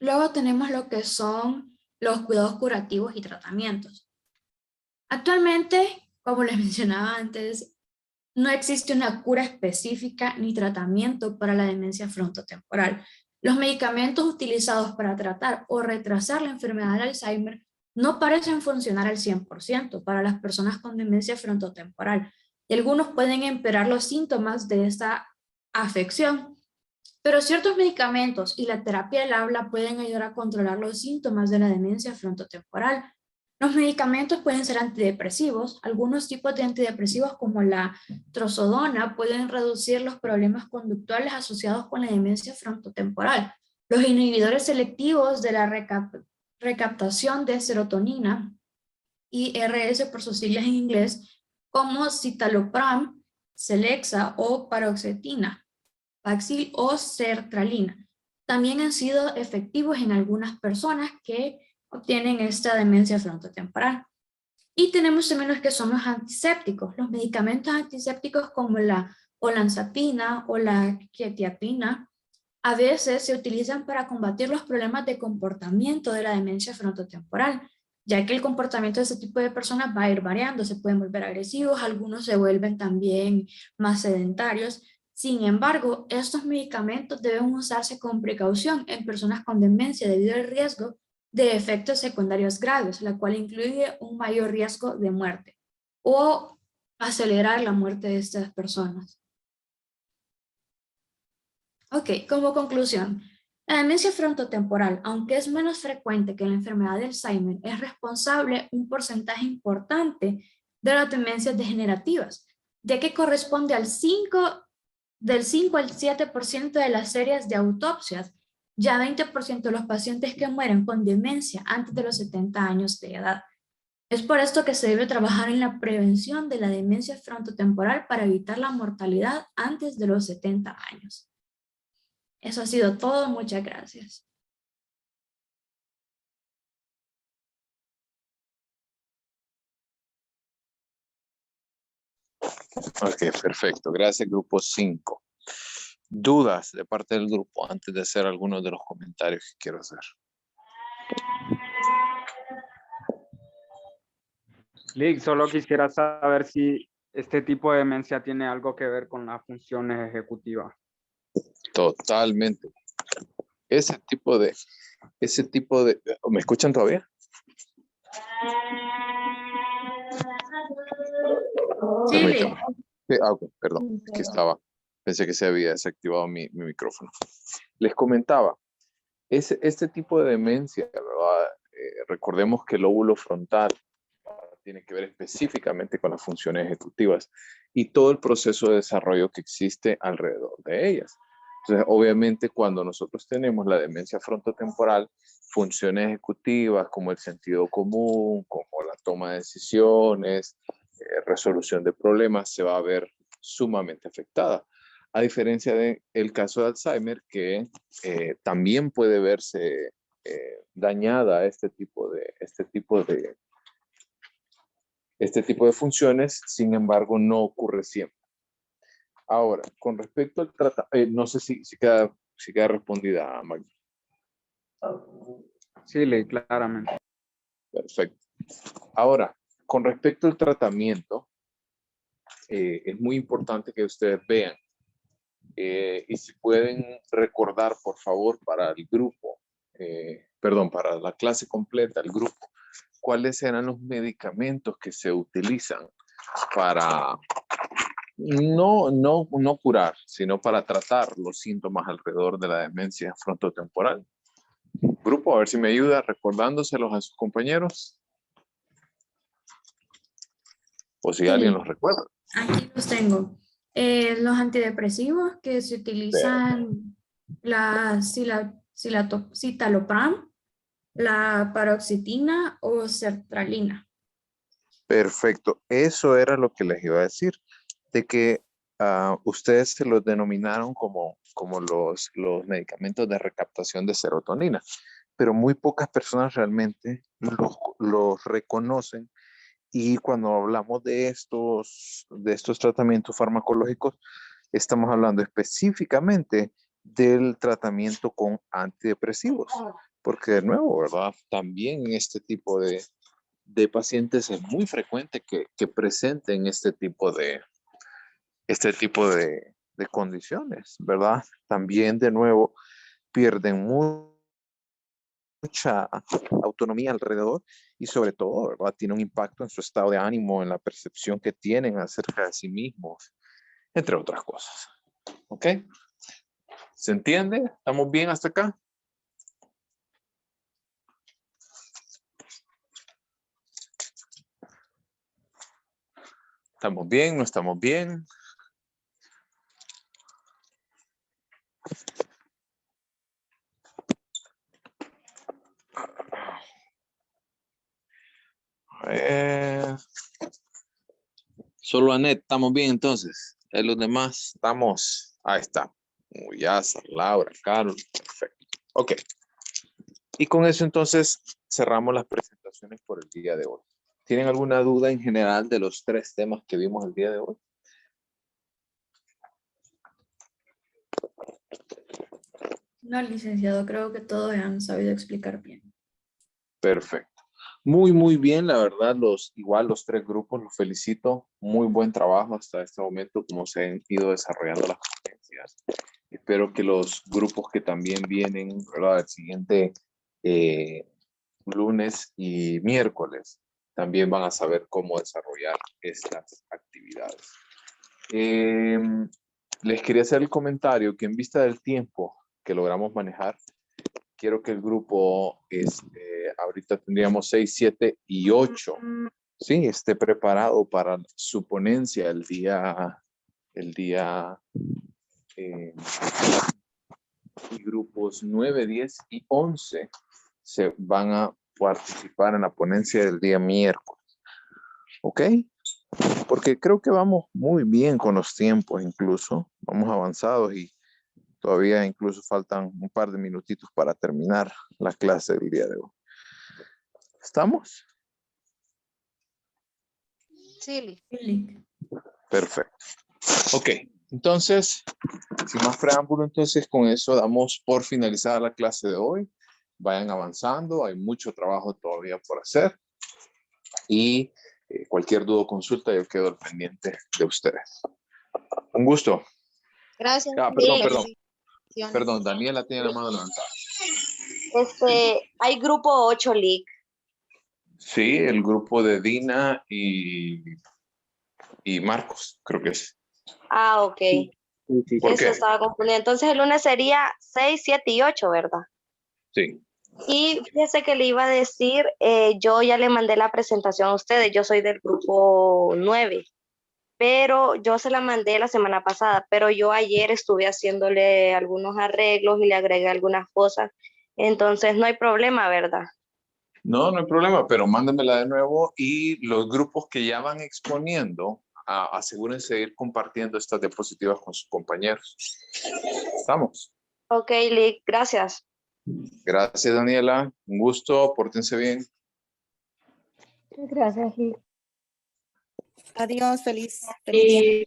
Luego tenemos lo que son los cuidados curativos y tratamientos. Actualmente, como les mencionaba antes, no existe una cura específica ni tratamiento para la demencia frontotemporal. Los medicamentos utilizados para tratar o retrasar la enfermedad de Alzheimer no parecen funcionar al 100% para las personas con demencia frontotemporal, y algunos pueden empeorar los síntomas de esta afección. Pero ciertos medicamentos y la terapia del habla pueden ayudar a controlar los síntomas de la demencia frontotemporal. Los medicamentos pueden ser antidepresivos. Algunos tipos de antidepresivos como la trozodona pueden reducir los problemas conductuales asociados con la demencia frontotemporal. Los inhibidores selectivos de la recaptación de serotonina, IRS por sus siglas en inglés, como citalopram, Celexa o paroxetina, Paxil o sertralina, también han sido efectivos en algunas personas que obtienen esta demencia frontotemporal. Y tenemos también los que son los antisépticos. Los medicamentos antisépticos como la olanzapina o la quetiapina a veces se utilizan para combatir los problemas de comportamiento de la demencia frontotemporal, ya que el comportamiento de este tipo de personas va a ir variando. Se pueden volver agresivos, algunos se vuelven también más sedentarios. Sin embargo, estos medicamentos deben usarse con precaución en personas con demencia debido al riesgo de efectos secundarios graves, la cual incluye un mayor riesgo de muerte o acelerar la muerte de estas personas. Ok, como conclusión, la demencia frontotemporal, aunque es menos frecuente que la enfermedad de Alzheimer, es responsable un porcentaje importante de las demencias degenerativas, ya que corresponde del 5 al 7% de las series de autopsias, ya 20% de los pacientes que mueren con demencia antes de los 70 años de edad. Es por esto que se debe trabajar en la prevención de la demencia frontotemporal para evitar la mortalidad antes de los 70 años. Eso ha sido todo. Muchas gracias. Ok, perfecto. Gracias, grupo 5. ¿Dudas de parte del grupo antes de hacer algunos de los comentarios que quiero hacer? Lick, solo quisiera saber si este tipo de demencia tiene algo que ver con las funciones ejecutivas. Totalmente. Ese tipo de, ¿me escuchan todavía? Sí. Permítame. Sí, ok, perdón, es que pensé que se había desactivado mi micrófono. Les comentaba, este tipo de demencia, ¿verdad? Recordemos que el lóbulo frontal tiene que ver específicamente con las funciones ejecutivas y todo el proceso de desarrollo que existe alrededor de ellas. Entonces, obviamente, cuando nosotros tenemos la demencia frontotemporal, funciones ejecutivas como el sentido común, como la toma de decisiones, resolución de problemas, se va a ver sumamente afectada. A diferencia del caso de Alzheimer, que también puede verse dañada este tipo de funciones, sin embargo, no ocurre siempre. Ahora, con respecto al tratamiento, no sé si queda respondida, Maggie. Sí, Lick, claramente. Perfecto. Ahora, con respecto al tratamiento, es muy importante que ustedes vean y si pueden recordar, por favor, para el grupo, para la clase completa, el grupo, cuáles eran los medicamentos que se utilizan para no curar, sino para tratar los síntomas alrededor de la demencia frontotemporal. Grupo, a ver si me ayuda recordándoselos a sus compañeros. O si alguien los recuerda. Aquí los tengo. Los antidepresivos que se utilizan, la citalopram, la paroxetina o sertralina. Perfecto. Eso era lo que les iba a decir, de que ustedes se los denominaron como como los medicamentos de recaptación de serotonina, pero muy pocas personas realmente los reconocen. Y cuando hablamos de estos tratamientos farmacológicos, estamos hablando específicamente del tratamiento con antidepresivos, porque de nuevo, ¿verdad? También en este tipo de pacientes es muy frecuente que presenten este tipo de condiciones, ¿verdad? También de nuevo pierden mucha autonomía alrededor y sobre todo, ¿verdad? Tiene un impacto en su estado de ánimo, en la percepción que tienen acerca de sí mismos, entre otras cosas. ¿Ok? ¿Se entiende? ¿Estamos bien hasta acá? ¿Estamos bien? ¿No estamos bien? A ver. Solo Anet, ¿estamos bien entonces? Los demás, estamos. Ahí está. Muyasa, Laura, Carol, perfecto. Ok. Y con eso entonces cerramos las presentaciones por el día de hoy. ¿Tienen alguna duda en general de los 3 temas que vimos el día de hoy? No, licenciado, creo que todos han sabido explicar bien. Perfecto. Muy, muy bien, la verdad, igual los 3 grupos, los felicito. Muy buen trabajo hasta este momento, como se han ido desarrollando las competencias. Espero que los grupos que también vienen, ¿verdad? El siguiente lunes y miércoles, también van a saber cómo desarrollar estas actividades. Les quería hacer el comentario que en vista del tiempo que logramos manejar, quiero que el grupo, ahorita tendríamos 6, 7 y 8, ¿sí? Esté preparado para su ponencia el día y grupos 9, 10 y 11 se van a participar en la ponencia del día miércoles. ¿Ok? Porque creo que vamos muy bien con los tiempos incluso, vamos avanzados y todavía incluso faltan un par de minutitos para terminar la clase del día de hoy. ¿Estamos? Sí. Perfecto. Ok, entonces, sin más preámbulo, entonces con eso damos por finalizada la clase de hoy. Vayan avanzando, hay mucho trabajo todavía por hacer. Y cualquier duda o consulta, yo quedo al pendiente de ustedes. Un gusto. Gracias. Perdón, Daniela tiene la mano levantada. Hay grupo 8, Lick. Sí, el grupo de Dina y Marcos, creo que es. Ah, ok. ¿Por Eso qué? estaba confundido. Entonces el lunes sería 6, 7 y 8, ¿verdad? Sí. Y fíjese que le iba a decir, yo ya le mandé la presentación a ustedes, yo soy del grupo 9, pero yo se la mandé la semana pasada, pero yo ayer estuve haciéndole algunos arreglos y le agregué algunas cosas, entonces no hay problema, ¿verdad? No, no hay problema, pero mándenmela de nuevo y los grupos que ya van exponiendo, asegúrense de ir compartiendo estas diapositivas con sus compañeros. ¿Estamos? Ok, Lick, gracias. Gracias, Daniela. Un gusto, pórtense bien. Gracias, Lick. Adiós, feliz día.